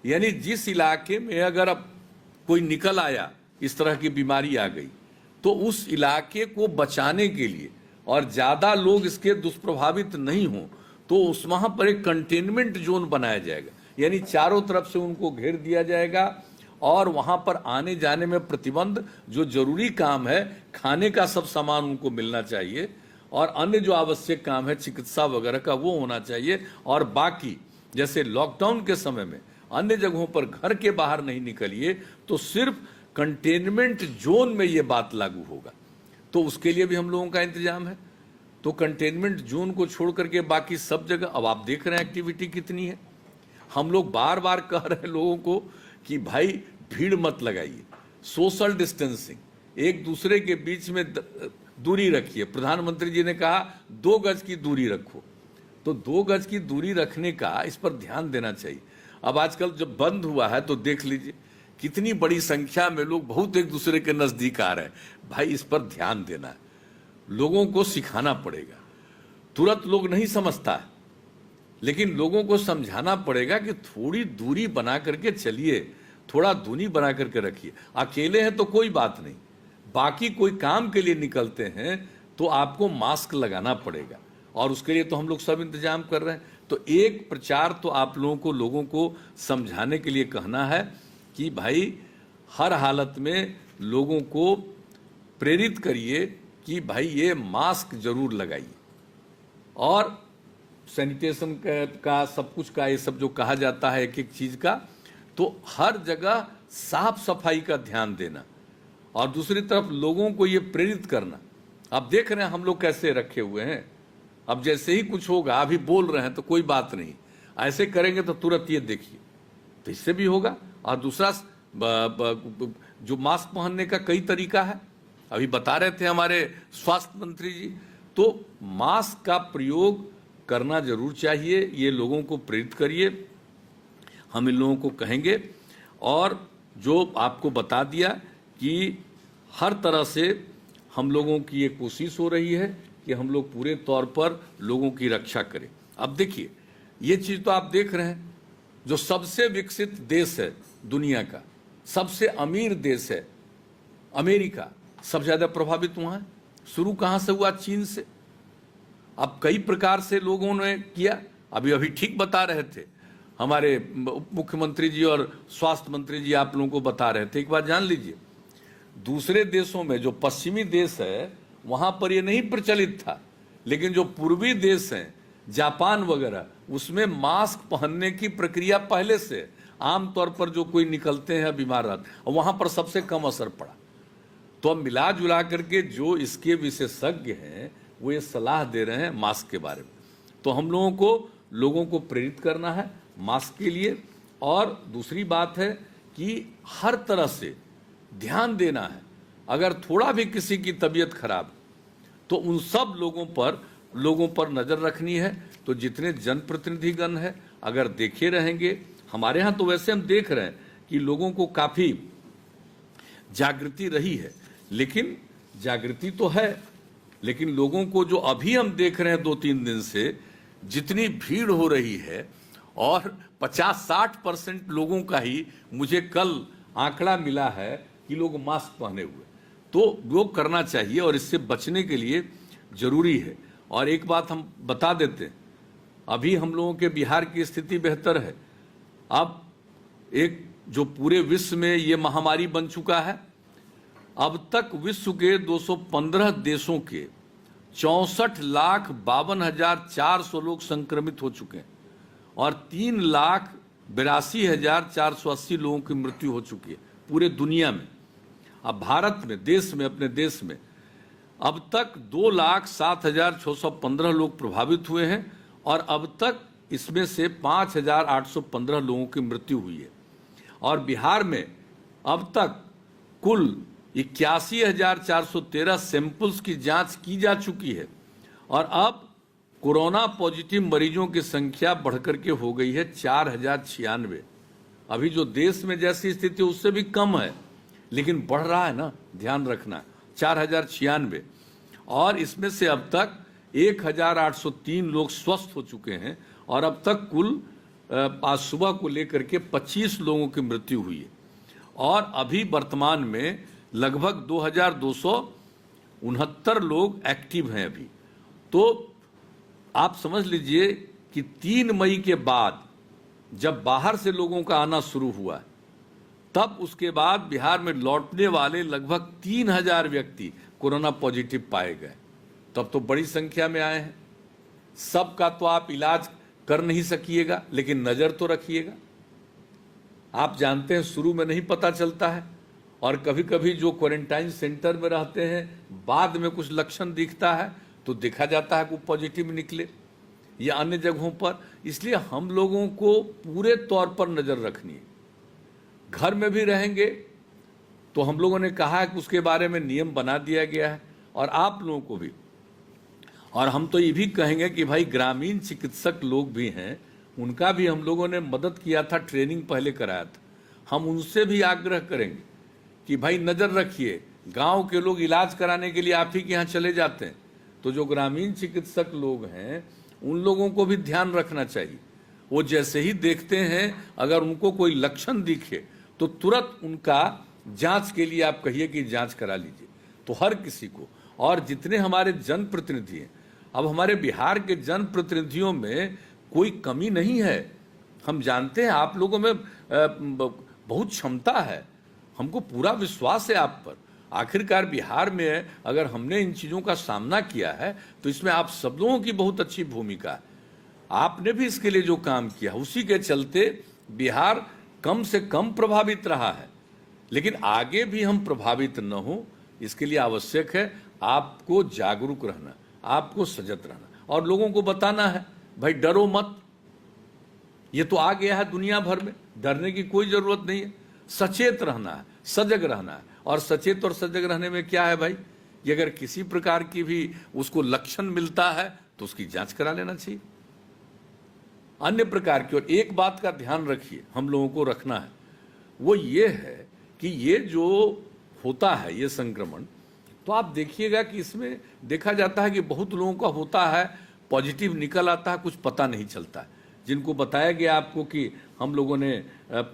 यानी जिस इलाके में अगर अब कोई निकल आया, इस तरह की बीमारी आ गई, तो उस इलाके को बचाने के लिए और ज्यादा लोग इसके दुष्प्रभावित नहीं हों, तो उस वहां पर एक कंटेनमेंट जोन बनाया जाएगा। यानी चारों तरफ से उनको घेर दिया जाएगा और वहां पर आने जाने में प्रतिबंध, जो जरूरी काम है खाने का सब सामान उनको मिलना चाहिए, और अन्य जो आवश्यक काम है चिकित्सा वगैरह का वो होना चाहिए। और बाकी जैसे लॉकडाउन के समय में अन्य जगहों पर घर के बाहर नहीं निकलिए, तो सिर्फ कंटेनमेंट जोन में ये बात लागू होगा। तो उसके लिए भी हम लोगों का इंतजाम है। तो कंटेनमेंट जोन को छोड़ करके बाकी सब जगह अब आप देख रहे हैं एक्टिविटी कितनी है। हम लोग बार बार कह रहे हैं लोगों को कि भाई भीड़ मत लगाइए, सोशल डिस्टेंसिंग, एक दूसरे के बीच में दूरी रखिए। प्रधानमंत्री जी ने कहा 2 गज की दूरी रखो, तो 2 गज की दूरी रखने का इस पर ध्यान देना चाहिए। अब आजकल जब बंद हुआ है तो देख लीजिए कितनी बड़ी संख्या में लोग बहुत एक दूसरे के नजदीक आ रहे हैं। भाई इस पर ध्यान देना है, लोगों को सिखाना पड़ेगा। तुरंत लोग नहीं समझता है, लेकिन लोगों को समझाना पड़ेगा कि थोड़ी दूरी बना करके चलिए, थोड़ा दूरी बना करके रखिए। अकेले हैं तो कोई बात नहीं, बाकी कोई काम के लिए निकलते हैं तो आपको मास्क लगाना पड़ेगा, और उसके लिए तो हम लोग सब इंतजाम कर रहे हैं। तो एक प्रचार तो आप लोगों को लोगों को समझाने के लिए कहना है कि भाई हर हालत में लोगों को प्रेरित करिए कि भाई ये मास्क जरूर लगाइए, और सैनिटेशन का सब कुछ का ये सब जो कहा जाता है एक एक चीज का, तो हर जगह साफ सफाई का ध्यान देना, और दूसरी तरफ लोगों को ये प्रेरित करना। अब देख रहे हैं हम लोग कैसे रखे हुए हैं, अब जैसे ही कुछ होगा अभी बोल रहे हैं तो कोई बात नहीं, ऐसे करेंगे तो तुरंत ये देखिए, तो इससे भी होगा। और दूसरा जो मास्क पहनने का कई तरीका है, अभी बता रहे थे हमारे स्वास्थ्य मंत्री जी, तो मास्क का प्रयोग करना जरूर चाहिए। ये लोगों को प्रेरित करिए, हम इन लोगों को कहेंगे। और जो आपको बता दिया कि हर तरह से हम लोगों की ये कोशिश हो रही है कि हम लोग पूरे तौर पर लोगों की रक्षा करें। अब देखिए ये चीज तो आप देख रहे हैं, जो सबसे विकसित देश है दुनिया का, सबसे अमीर देश है अमेरिका, सबसे ज्यादा प्रभावित वहां है। शुरू कहां से हुआ? चीन से। अब कई प्रकार से लोगों ने किया। अभी अभी ठीक बता रहे थे हमारे उप मुख्यमंत्री जी और स्वास्थ्य मंत्री जी, आप लोगों को बता रहे थे। एक बात जान लीजिए, दूसरे देशों में जो पश्चिमी देश है वहां पर ये नहीं प्रचलित था, लेकिन जो पूर्वी देश हैं, जापान वगैरह, उसमें मास्क पहनने की प्रक्रिया पहले से, आमतौर पर जो कोई निकलते हैं बीमार रहते हैं, और वहां पर सबसे कम असर पड़ा। तो अब मिला जुला करके जो इसके विशेषज्ञ हैं वो ये सलाह दे रहे हैं मास्क के बारे में। तो हम लोगों को प्रेरित करना है मास्क के लिए। और दूसरी बात है कि हर तरह से ध्यान देना है। अगर थोड़ा भी किसी की तबीयत खराब तो उन सब लोगों पर नजर रखनी है। तो जितने जनप्रतिनिधिगण हैं अगर देखे रहेंगे, हमारे यहाँ तो वैसे हम देख रहे हैं कि लोगों को काफी जागृति रही है, लेकिन जागृति तो है, लेकिन लोगों को जो अभी हम देख रहे हैं 2-3 दिन से जितनी भीड़ हो रही है, और 50-60% लोगों का ही मुझे कल आंकड़ा मिला है कि लोग मास्क पहने हुए। तो वो करना चाहिए और इससे बचने के लिए जरूरी है। और एक बात हम बता देते हैं, अभी हम लोगों के बिहार की स्थिति बेहतर है। अब एक जो पूरे विश्व में ये महामारी बन चुका है, अब तक विश्व के 215 देशों के 64,52,400 लोग संक्रमित हो चुके हैं और 3,82,480 लोगों की मृत्यु हो चुकी है पूरे दुनिया में। अब भारत में, अपने देश में अब तक 2,07,615 लोग प्रभावित हुए हैं और अब तक इसमें से 5,815 लोगों की मृत्यु हुई है। और बिहार में अब तक कुल 81,413 सैंपल्स की जांच की जा चुकी है और अब कोरोना पॉजिटिव मरीजों की संख्या बढ़कर के हो गई है 4,096। अभी जो देश में जैसी स्थिति उससे भी कम है, लेकिन बढ़ रहा है ना, ध्यान रखना, 4,096। और इसमें से अब तक 1,803 लोग स्वस्थ हो चुके हैं और अब तक कुल आज सुबह को लेकर के 25 लोगों की मृत्यु हुई है। और अभी वर्तमान में लगभग 2,269 लोग एक्टिव हैं अभी। तो आप समझ लीजिए कि 3 मई के बाद जब बाहर से लोगों का आना शुरू हुआ, तब उसके बाद बिहार में लौटने वाले लगभग 3,000 व्यक्ति कोरोना पॉजिटिव पाए गए। तब तो बड़ी संख्या में आए हैं। सबका तो आप इलाज कर नहीं सकिएगा, लेकिन नजर तो रखिएगा। आप जानते हैं शुरू में नहीं पता चलता है और कभी कभी जो क्वारंटाइन सेंटर में रहते हैं बाद में कुछ लक्षण दिखता है तो देखा जाता है कि पॉजिटिव निकले, या अन्य जगहों पर। इसलिए हम लोगों को पूरे तौर पर नजर रखनी है। घर में भी रहेंगे तो हम लोगों ने कहा है कि उसके बारे में नियम बना दिया गया है, और आप लोगों को भी। और हम तो ये भी कहेंगे कि भाई ग्रामीण चिकित्सक लोग भी हैं, उनका भी हम लोगों ने मदद किया था, ट्रेनिंग पहले कराया था। हम उनसे भी आग्रह करेंगे कि भाई नज़र रखिए। गांव के लोग इलाज कराने के लिए आप ही के यहाँ चले जाते हैं, तो जो ग्रामीण चिकित्सक लोग हैं उन लोगों को भी ध्यान रखना चाहिए। वो जैसे ही देखते हैं, अगर उनको कोई लक्षण दिखे तो तुरंत उनका जांच के लिए आप कहिए कि जांच करा लीजिए। तो हर किसी को, और जितने हमारे जनप्रतिनिधि हैं, अब हमारे बिहार के जनप्रतिनिधियों में कोई कमी नहीं है। हम जानते हैं आप लोगों में बहुत क्षमता है, हमको पूरा विश्वास है आप पर। आखिरकार बिहार में अगर हमने इन चीज़ों का सामना किया है तो इसमें आप सब लोगों की बहुत अच्छी भूमिका है। आपने भी इसके लिए जो काम किया, उसी के चलते बिहार कम से कम प्रभावित रहा है। लेकिन आगे भी हम प्रभावित न हो, इसके लिए आवश्यक है आपको जागरूक रहना, आपको सजग रहना और लोगों को बताना है भाई डरो मत। ये तो आ गया है दुनिया भर में, डरने की कोई जरूरत नहीं है। सचेत रहना है, सजग रहना है। और सचेत और सजग रहने में क्या है भाई, कि अगर किसी प्रकार की भी उसको लक्षण मिलता है तो उसकी जांच करा लेना चाहिए। अन्य प्रकार की, और एक बात का ध्यान रखिए, हम लोगों को रखना है, वो ये है कि ये जो होता है ये संक्रमण, तो आप देखिएगा कि इसमें देखा जाता है कि बहुत लोगों का होता है, पॉजिटिव निकल आता है, कुछ पता नहीं चलता है। जिनको बताया गया आपको कि हम लोगों ने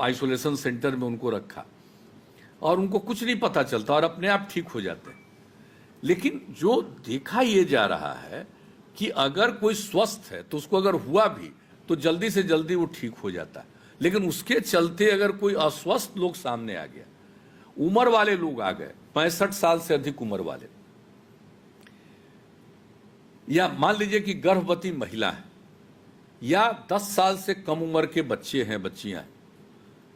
आइसोलेशन सेंटर में उनको रखा और उनको कुछ नहीं पता चलता और अपने आप ठीक हो जाते हैं। लेकिन जो देखा ये जा रहा है कि अगर कोई स्वस्थ है तो उसको अगर हुआ भी तो जल्दी से जल्दी वो ठीक हो जाता है, लेकिन उसके चलते अगर कोई अस्वस्थ लोग सामने आ गया, उम्र वाले लोग आ गए, 65 साल से अधिक उम्र वाले, या मान लीजिए कि गर्भवती महिला है, या 10 साल से कम उम्र के बच्चे हैं, बच्चियां हैं,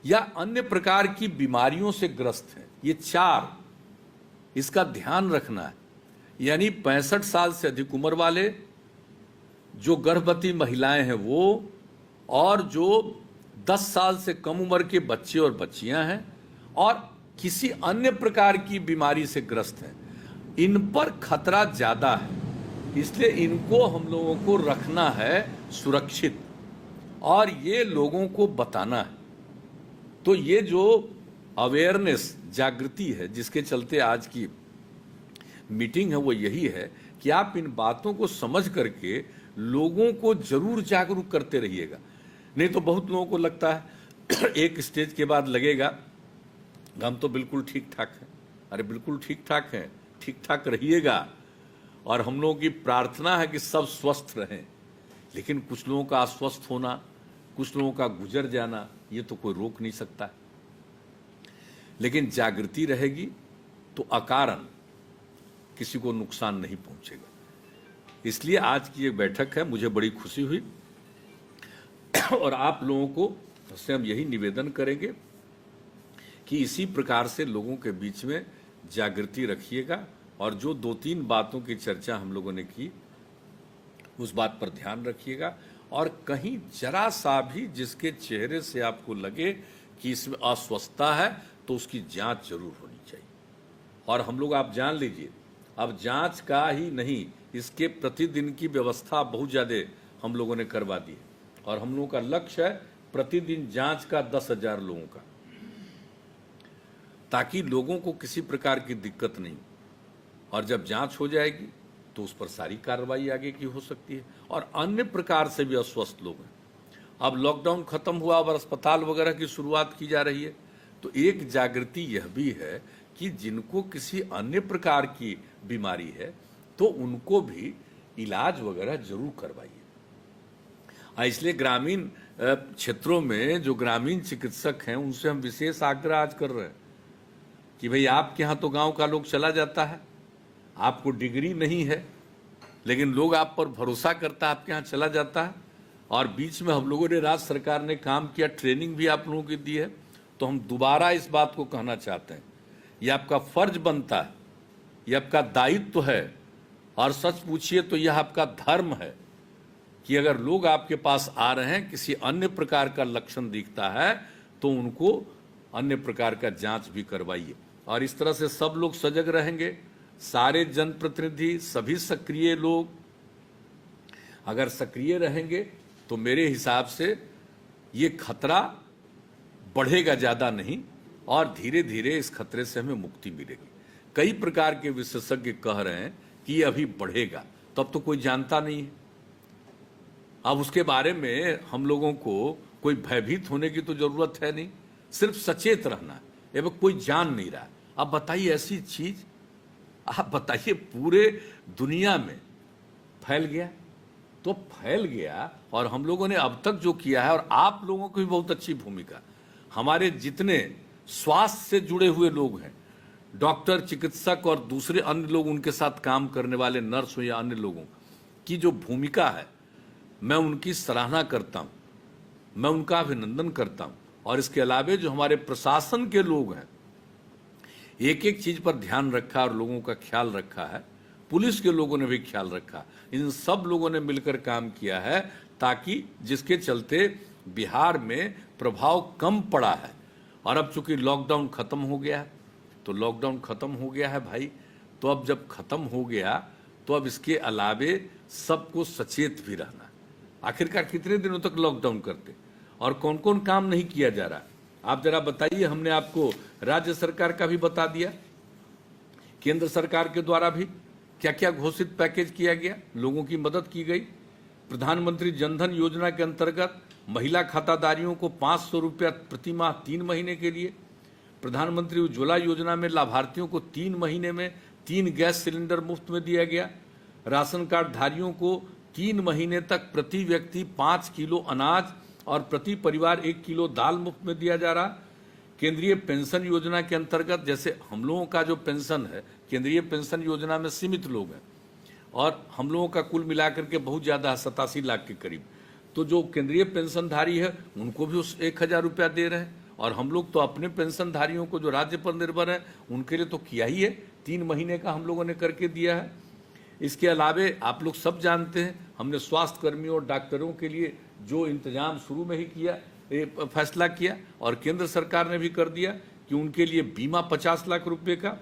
या अन्य प्रकार की बीमारियों से ग्रस्त हैं, ये 4 इसका ध्यान रखना है। यानी 65 साल से अधिक उम्र वाले, जो गर्भवती महिलाएं हैं वो, और जो 10 साल से कम उम्र के बच्चे और बच्चियां हैं, और किसी अन्य प्रकार की बीमारी से ग्रस्त हैं, इन पर खतरा ज्यादा है, इसलिए इनको हम लोगों को रखना है सुरक्षित और ये लोगों को बताना है। तो ये जो अवेयरनेस, जागृति है जिसके चलते आज की मीटिंग है, वो यही है कि आप इन बातों को समझ करके लोगों को जरूर जागरूक करते रहिएगा। नहीं तो बहुत लोगों को लगता है एक स्टेज के बाद लगेगा हम तो बिल्कुल ठीक ठाक हैं। अरे बिल्कुल ठीक ठाक हैं, ठीक ठाक रहिएगा, और हम लोगों की प्रार्थना है कि सब स्वस्थ रहें। लेकिन कुछ लोगों का अस्वस्थ होना, कुछ लोगों का गुजर जाना, ये तो कोई रोक नहीं सकता। लेकिन जागृति रहेगी तो अकारण किसी को नुकसान नहीं पहुंचेगा। इसलिए आज की एक बैठक है, मुझे बड़ी खुशी हुई, और आप लोगों को से हम यही निवेदन करेंगे कि इसी प्रकार से लोगों के बीच में जागृति रखिएगा, और जो 2-3 बातों की चर्चा हम लोगों ने की उस बात पर ध्यान रखिएगा। और कहीं जरा सा भी जिसके चेहरे से आपको लगे कि इसमें अस्वस्थता है तो उसकी जांच जरूर होनी चाहिए। और हम लोग, आप जान लीजिए, अब जांच का ही नहीं, इसके प्रतिदिन की व्यवस्था बहुत ज़्यादा हम लोगों ने करवा दी है, और हम लोगों का लक्ष्य है प्रतिदिन जांच का 10,000 लोगों का, ताकि लोगों को किसी प्रकार की दिक्कत नहीं। और जब जांच हो जाएगी तो उस पर सारी कार्रवाई आगे की हो सकती है। और अन्य प्रकार से भी अस्वस्थ लोग हैं, अब लॉकडाउन खत्म हुआ और अस्पताल वगैरह की शुरुआत की जा रही है, तो एक जागृति यह भी है कि जिनको किसी अन्य प्रकार की बीमारी है तो उनको भी इलाज वगैरह जरूर करवाइए। इसलिए ग्रामीण क्षेत्रों में जो ग्रामीण चिकित्सक हैं उनसे हम विशेष आग्रह आज कर रहे हैं कि भाई आपके यहाँ तो गांव का लोग चला जाता है, आपको डिग्री नहीं है, लेकिन लोग आप पर भरोसा करता है, आपके यहाँ चला जाता है, और बीच में हम लोगों ने, राज्य सरकार ने काम किया, ट्रेनिंग भी आप लोगों की दी है। तो हम दोबारा इस बात को कहना चाहते हैं, ये आपका फर्ज बनता है, ये आपका दायित्व है, और सच पूछिए तो यह आपका धर्म है कि अगर लोग आपके पास आ रहे हैं, किसी अन्य प्रकार का लक्षण दिखता है तो उनको अन्य प्रकार का जांच भी करवाइए। और इस तरह से सब लोग सजग रहेंगे, सारे जनप्रतिनिधि, सभी सक्रिय लोग अगर सक्रिय रहेंगे तो मेरे हिसाब से ये खतरा बढ़ेगा ज़्यादा नहीं, और धीरे धीरे इस खतरे से हमें मुक्ति मिलेगी। कई प्रकार के विशेषज्ञ कह रहे हैं कि ये अभी बढ़ेगा, तब तो कोई जानता नहीं है। अब उसके बारे में हम लोगों को कोई भयभीत होने की तो जरूरत है नहीं, सिर्फ सचेत रहना है। अब कोई जान नहीं रहा। अब बताइए, ऐसी चीज आप बताइए पूरे दुनिया में फैल गया तो फैल गया, और हम लोगों ने अब तक जो किया है, और आप लोगों की भी बहुत अच्छी भूमिका, हमारे जितने स्वास्थ्य से जुड़े हुए लोग हैं, डॉक्टर, चिकित्सक और दूसरे अन्य लोग, उनके साथ काम करने वाले नर्स हो या अन्य लोगों की जो भूमिका है, मैं उनकी सराहना करता हूं, मैं उनका अभिनंदन करता हूं। और इसके अलावा जो हमारे प्रशासन के लोग हैं, एक एक चीज पर ध्यान रखा और लोगों का ख्याल रखा है, पुलिस के लोगों ने भी ख्याल रखा, इन सब लोगों ने मिलकर काम किया है, ताकि जिसके चलते बिहार में प्रभाव कम पड़ा है। और अब चूंकि लॉकडाउन खत्म हो गया है, तो लॉकडाउन खत्म हो गया है भाई, तो अब जब खत्म हो गया तो अब इसके अलावे सबको सचेत भी रहना है। आखिरकार कितने दिनों तक लॉकडाउन करते, और कौन कौन काम नहीं किया जा रहा, आप जरा बताइए। हमने आपको राज्य सरकार का भी बता दिया, केंद्र सरकार के द्वारा भी क्या क्या घोषित पैकेज किया गया, लोगों की मदद की गई। प्रधानमंत्री जनधन योजना के अंतर्गत महिला खाताधारियों को 500 रुपया प्रति माह 3 महीने के लिए, प्रधानमंत्री उज्ज्वला योजना में लाभार्थियों को 3 महीने में 3 गैस सिलेंडर मुफ्त में दिया गया, राशन कार्ड धारियों को 3 महीने तक प्रति व्यक्ति 5 किलो अनाज और प्रति परिवार 1 किलो दाल मुफ्त में दिया जा रहा। केंद्रीय पेंशन योजना के अंतर्गत, जैसे हम लोगों का जो पेंशन है, केंद्रीय पेंशन योजना में सीमित लोग हैं और हम लोगों का कुल मिलाकर के बहुत ज़्यादा है, 87 लाख के करीब। तो जो केंद्रीय पेंशनधारी है उनको भी उस 1000 रुपया दे रहे हैं, और हम लोग तो अपने पेंशनधारियों को जो राज्य पर निर्भर है उनके लिए तो किया ही है, 3 महीने का हम लोगों ने करके दिया है। इसके अलावे आप लोग सब जानते हैं, हमने स्वास्थ्य कर्मियों और डॉक्टरों के लिए जो इंतजाम शुरू में ही किया, फैसला किया, और केंद्र सरकार ने भी कर दिया कि उनके लिए बीमा 50 लाख रुपए का।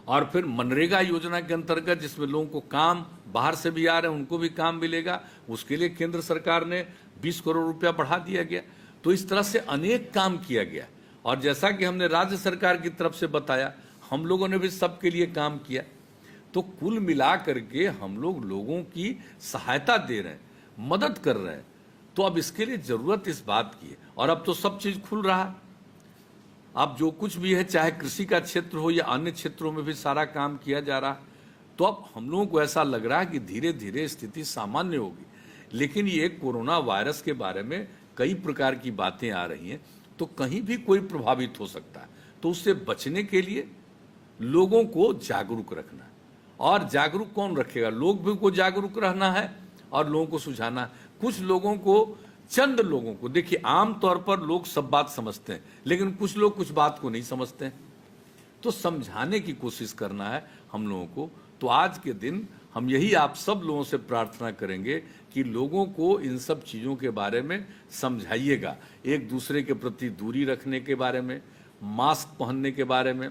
और फिर मनरेगा योजना के अंतर्गत जिसमें लोगों को काम बाहर से भी आ रहे हैं उनको भी काम मिलेगा, उसके लिए केंद्र सरकार ने 20 करोड़ रुपया बढ़ा दिया गया। तो इस तरह से अनेक काम किया गया, और जैसा कि हमने राज्य सरकार की तरफ से बताया, हम लोगों ने भी सबके लिए काम किया। तो कुल मिला करके हम लोग लोगों की सहायता दे रहे हैं, मदद कर रहे हैं। तो अब इसके लिए जरूरत इस बात की है, और अब तो सब चीज खुल रहा है। अब जो कुछ भी है, चाहे कृषि का क्षेत्र हो या अन्य क्षेत्रों में भी सारा काम किया जा रहा है। तो अब हम लोगों को ऐसा लग रहा है कि धीरे धीरे स्थिति सामान्य होगी। लेकिन ये कोरोना वायरस के बारे में कई प्रकार की बातें आ रही हैं, तो कहीं भी कोई प्रभावित हो सकता है। तो उससे बचने के लिए लोगों को जागरूक रखना है, और जागरूक कौन रखेगा? लोग भी को जागरूक रहना है और लोगों को सुझाना है। कुछ लोगों को, चंद लोगों को, देखिए आमतौर पर लोग सब बात समझते हैं, लेकिन कुछ लोग कुछ बात को नहीं समझते हैं, तो समझाने की कोशिश करना है हम लोगों को। तो आज के दिन हम यही आप सब लोगों से प्रार्थना करेंगे कि लोगों को इन सब चीज़ों के बारे में समझाइएगा, एक दूसरे के प्रति दूरी रखने के बारे में, मास्क पहनने के बारे में,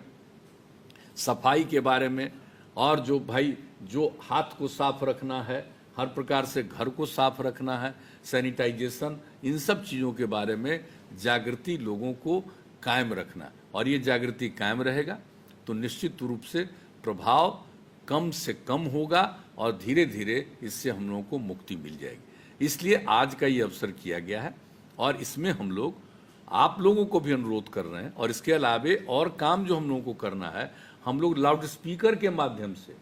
सफाई के बारे में, और जो भाई जो हाथ को साफ रखना है, हर प्रकार से घर को साफ रखना है, सैनिटाइजेशन, इन सब चीज़ों के बारे में जागृति लोगों को कायम रखना। और ये जागृति कायम रहेगा तो निश्चित रूप से प्रभाव कम से कम होगा और धीरे धीरे इससे हम लोगों को मुक्ति मिल जाएगी। इसलिए आज का ये अवसर किया गया है, और इसमें हम लोग आप लोगों को भी अनुरोध कर रहे हैं। और इसके अलावे और काम जो हम लोगों को करना है, हम लोग लाउड स्पीकर के माध्यम से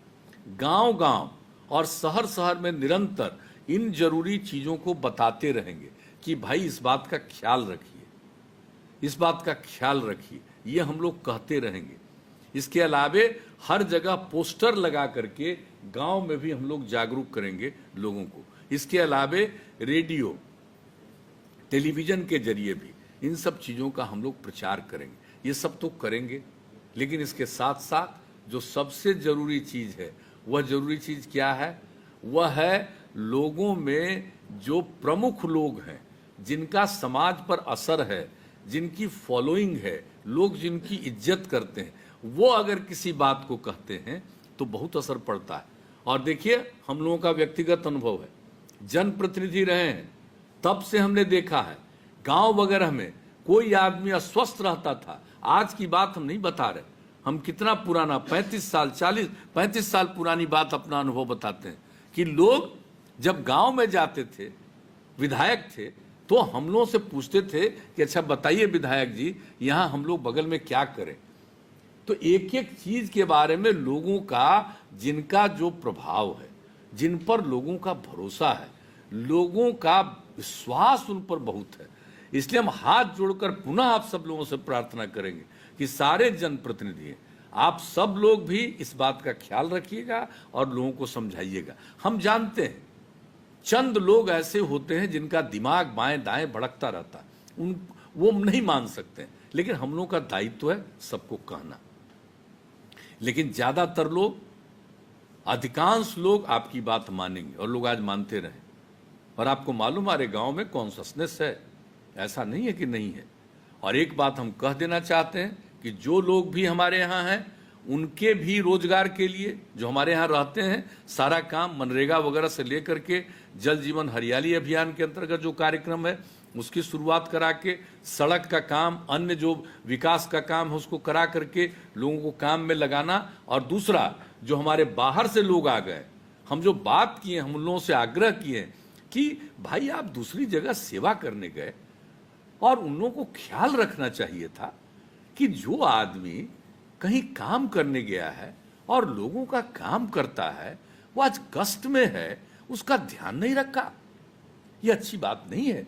गांव गांव और शहर शहर में निरंतर इन जरूरी चीज़ों को बताते रहेंगे कि भाई इस बात का ख्याल रखिए, इस बात का ख्याल रखिए, ये हम लोग कहते रहेंगे। इसके अलावे हर जगह पोस्टर लगा करके गांव में भी हम लोग जागरूक करेंगे लोगों को। इसके अलावे रेडियो, टेलीविज़न के जरिए भी इन सब चीज़ों का हम लोग प्रचार करेंगे। ये सब तो करेंगे, लेकिन इसके साथ साथ जो सबसे ज़रूरी चीज़ है, वह ज़रूरी चीज़ क्या है? वह है लोगों में जो प्रमुख लोग हैं, जिनका समाज पर असर है, जिनकी फॉलोइंग है, लोग जिनकी इज्जत करते हैं, वो अगर किसी बात को कहते हैं तो बहुत असर पड़ता है। और देखिए, हम लोगों का व्यक्तिगत अनुभव है, जनप्रतिनिधि रहे हैं, तब से हमने देखा है गांव वगैरह में कोई आदमी अस्वस्थ रहता था। आज की बात हम नहीं बता रहे, हम कितना पुराना 35 साल पुरानी बात, अपना अनुभव बताते हैं कि लोग जब गांव में जाते थे, विधायक थे, तो हम लोगों से पूछते थे कि अच्छा बताइए विधायक जी, यहाँ हम लोग बगल में क्या करें। तो एक एक चीज के बारे में लोगों का, जिनका जो प्रभाव है, जिन पर लोगों का भरोसा है, लोगों का विश्वास उन पर बहुत है। इसलिए हम हाथ जोड़कर पुनः आप सब लोगों से प्रार्थना करेंगे कि सारे जनप्रतिनिधि, आप सब लोग भी इस बात का ख्याल रखिएगा और लोगों को समझाइएगा। हम जानते हैं चंद लोग ऐसे होते हैं जिनका दिमाग बाएं दाएं भड़कता रहता है, वो नहीं मान सकते, लेकिन हम लोगों का दायित्व है सबको कहना। लेकिन ज्यादातर लोग, अधिकांश लोग आपकी बात मानेंगे, और लोग आज मानते रहे। और आपको मालूम, हमारे गांव में कॉन्शसनेस है, ऐसा नहीं है कि नहीं है। और एक बात हम कह देना चाहते हैं कि जो लोग भी हमारे यहाँ हैं, उनके भी रोजगार के लिए, जो हमारे यहाँ रहते हैं, सारा काम मनरेगा वगैरह से लेकर के जल जीवन हरियाली अभियान के अंतर्गत जो कार्यक्रम है उसकी शुरुआत करा के, सड़क का काम, अन्य जो विकास का काम है उसको करा करके लोगों को काम में लगाना। और दूसरा, जो हमारे बाहर से लोग आ गए, हम जो बात किए, हम उन लोगों से आग्रह किए कि भाई आप दूसरी जगह सेवा करने गए, और उन लोगों को ख्याल रखना चाहिए था कि जो आदमी कहीं काम करने गया है और लोगों का काम करता है, वो आज कष्ट में है, उसका ध्यान नहीं रखा। ये अच्छी बात नहीं है।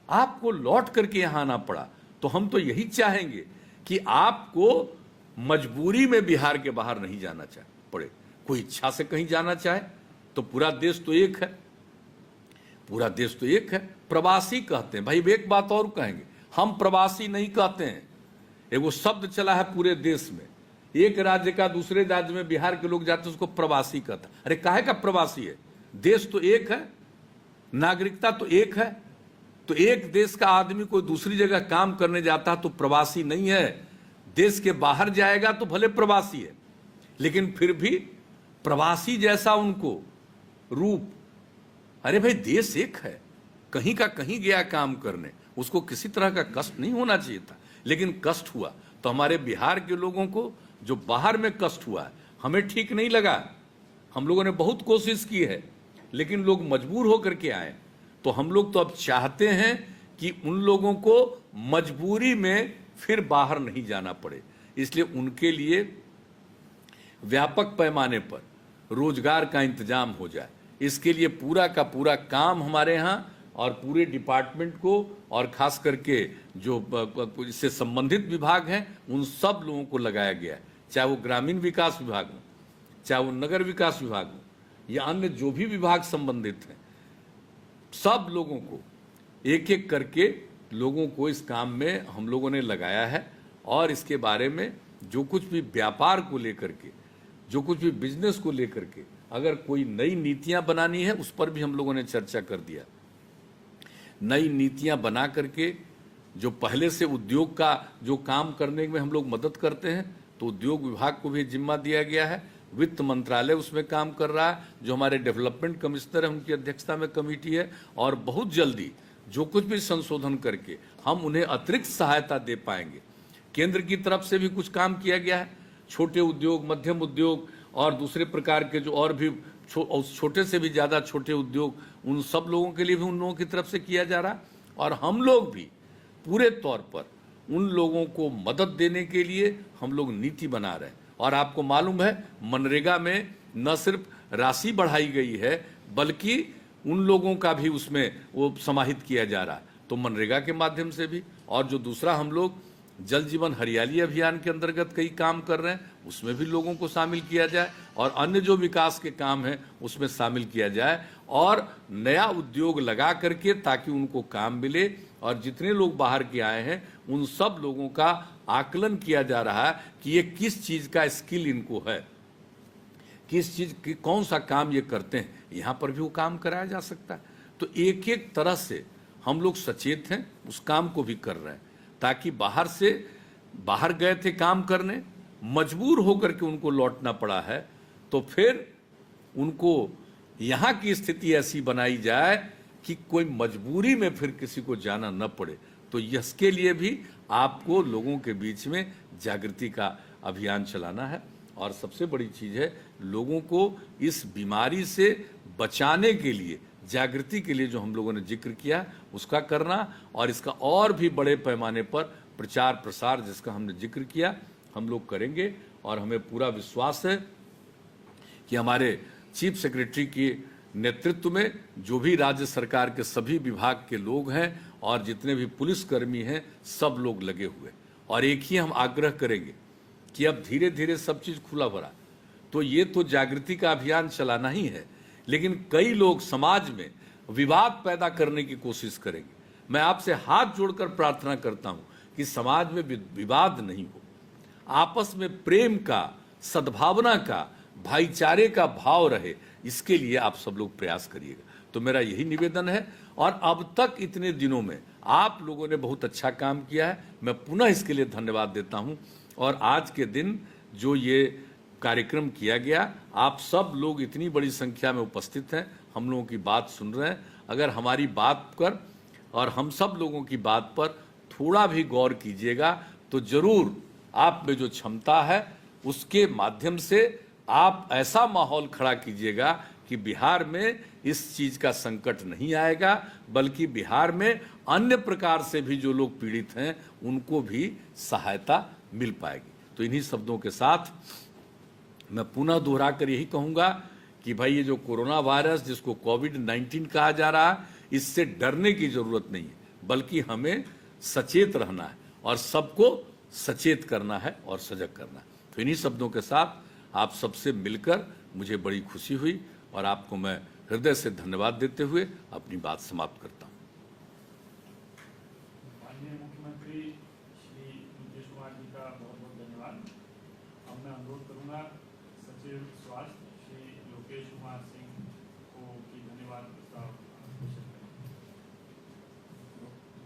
आपको लौट करके यहां आना पड़ा, तो हम तो यही चाहेंगे कि आपको मजबूरी में बिहार के बाहर नहीं जाना पड़े। कोई इच्छा से कहीं जाना चाहे तो पूरा देश तो एक है, पूरा देश तो एक है। प्रवासी कहते हैं भाई, एक बात और कहेंगे, हम प्रवासी नहीं कहते हैं। एक वो शब्द चला है पूरे देश में, एक राज्य का दूसरे राज्य में बिहार के लोग जाते हैं उसको प्रवासी कहता। अरे काहे का प्रवासी है? देश तो एक है, नागरिकता तो एक है। तो एक देश का आदमी कोई दूसरी जगह काम करने जाता है तो प्रवासी नहीं है। देश के बाहर जाएगा तो भले प्रवासी है, लेकिन फिर भी प्रवासी जैसा उनको रूप। अरे भाई, देश एक है, कहीं का कहीं गया काम करने, उसको किसी तरह का कष्ट नहीं होना चाहिए था, लेकिन कष्ट हुआ। तो हमारे बिहार के लोगों को जो बाहर में कष्ट हुआ है, हमें ठीक नहीं लगा। हम लोगों ने बहुत कोशिश की है, लेकिन लोग मजबूर होकर के आए। तो हम लोग तो अब चाहते हैं कि उन लोगों को मजबूरी में फिर बाहर नहीं जाना पड़े, इसलिए उनके लिए व्यापक पैमाने पर रोजगार का इंतजाम हो जाए। इसके लिए पूरा का पूरा काम हमारे यहाँ और पूरे डिपार्टमेंट को और खास करके जो इससे संबंधित विभाग हैं उन सब लोगों को लगाया गया है, चाहे वो ग्रामीण विकास विभाग हो, चाहे वो नगर विकास विभाग हो, या अन्य जो भी विभाग संबंधित हैं, सब लोगों को एक एक करके लोगों को इस काम में हम लोगों ने लगाया है। और इसके बारे में जो कुछ भी व्यापार को लेकर के, जो कुछ भी बिजनेस को लेकर के अगर कोई नई नीतियां बनानी है, उस पर भी हम लोगों ने चर्चा कर दिया। नई नीतियां बना करके जो पहले से उद्योग का जो काम करने में हम लोग मदद करते हैं, तो उद्योग विभाग को भी जिम्मा दिया गया है। वित्त मंत्रालय उसमें काम कर रहा है, जो हमारे डेवलपमेंट कमिश्नर है उनकी अध्यक्षता में कमेटी है। और बहुत जल्दी जो कुछ भी संशोधन करके हम उन्हें अतिरिक्त सहायता दे पाएंगे। केंद्र की तरफ से भी कुछ काम किया गया है, छोटे उद्योग, मध्यम उद्योग और दूसरे प्रकार के जो और भी छोटे से भी ज़्यादा छोटे उद्योग, उन सब लोगों के लिए भी उन लोगों की तरफ से किया जा रहा है। और हम लोग भी पूरे तौर पर उन लोगों को मदद देने के लिए हम लोग नीति बना रहे हैं। और आपको मालूम है, मनरेगा में न सिर्फ राशि बढ़ाई गई है, बल्कि उन लोगों का भी उसमें वो समाहित किया जा रहा है। तो मनरेगा के माध्यम से भी, और जो दूसरा हम लोग जल जीवन हरियाली अभियान के अंतर्गत कई काम कर रहे हैं, उसमें भी लोगों को शामिल किया जाए। और अन्य जो विकास के काम हैं उसमें शामिल किया जाए, और नया उद्योग लगा करके ताकि उनको काम मिले। और जितने लोग बाहर के आए हैं उन सब लोगों का आकलन किया जा रहा है कि ये किस चीज़ का स्किल इनको है, किस चीज़ की कौन सा काम ये करते हैं, यहाँ पर भी वो काम कराया जा सकता है। तो एक एक तरह से हम लोग सचेत हैं, उस काम को भी कर रहे हैं, ताकि बाहर गए थे काम करने, मजबूर होकर के उनको लौटना पड़ा है, तो फिर उनको यहाँ की स्थिति ऐसी बनाई जाए कि कोई मजबूरी में फिर किसी को जाना न पड़े। तो इसके लिए भी आपको लोगों के बीच में जागृति का अभियान चलाना है। और सबसे बड़ी चीज़ है, लोगों को इस बीमारी से बचाने के लिए, जागृति के लिए जो हम लोगों ने जिक्र किया उसका करना, और इसका और भी बड़े पैमाने पर प्रचार प्रसार जिसका हमने जिक्र किया हम लोग करेंगे। और हमें पूरा विश्वास है कि हमारे चीफ सेक्रेटरी के नेतृत्व में जो भी राज्य सरकार के सभी विभाग के लोग हैं और जितने भी पुलिसकर्मी हैं, सब लोग लगे हुए। और एक ही हम आग्रह करेंगे कि अब धीरे धीरे सब चीज़ खुला भरा, तो ये तो जागृति का अभियान चलाना ही है, लेकिन कई लोग समाज में विवाद पैदा करने की कोशिश करेंगे। मैं आपसे हाथ जोड़कर प्रार्थना करता हूँ कि समाज में विवाद नहीं हो, आपस में प्रेम का, सद्भावना का, भाईचारे का भाव रहे, इसके लिए आप सब लोग प्रयास करिएगा। तो मेरा यही निवेदन है। और अब तक इतने दिनों में आप लोगों ने बहुत अच्छा काम किया है, मैं पुनः इसके लिए धन्यवाद देता हूं। और आज के दिन जो ये कार्यक्रम किया गया, आप सब लोग इतनी बड़ी संख्या में उपस्थित हैं, हम लोगों की बात सुन रहे हैं। अगर हमारी बात पर और हम सब लोगों की बात पर थोड़ा भी गौर कीजिएगा, तो जरूर आप में जो क्षमता है उसके माध्यम से आप ऐसा माहौल खड़ा कीजिएगा कि बिहार में इस चीज़ का संकट नहीं आएगा, बल्कि बिहार में अन्य प्रकार से भी जो लोग पीड़ित हैं उनको भी सहायता मिल पाएगी। तो इन्हीं शब्दों के साथ मैं पुनः दोहरा कर यही कहूँगा कि भाई ये जो कोरोना वायरस जिसको कोविड-19 कहा जा रहा है, इससे डरने की जरूरत नहीं है, बल्कि हमें सचेत रहना है और सबको सचेत करना है और सजग करना है। तो इन्हीं शब्दों के साथ आप सबसे मिलकर मुझे बड़ी खुशी हुई और आपको मैं हृदय से धन्यवाद देते हुए अपनी बात समाप्त करता हूँ। माननीय मुख्यमंत्री श्री नीतीश कुमार जी का बहुत बहुत धन्यवाद। अब मैं अनुरोध करूंगा सचिव स्वास्थ्य श्री लोकेश कुमार सिंह को की धन्यवाद प्रस्ताव घोषित करें।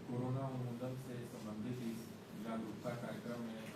कोरोना उन्मूलन से संबंधित इस जागरूकता कार्यक्रम में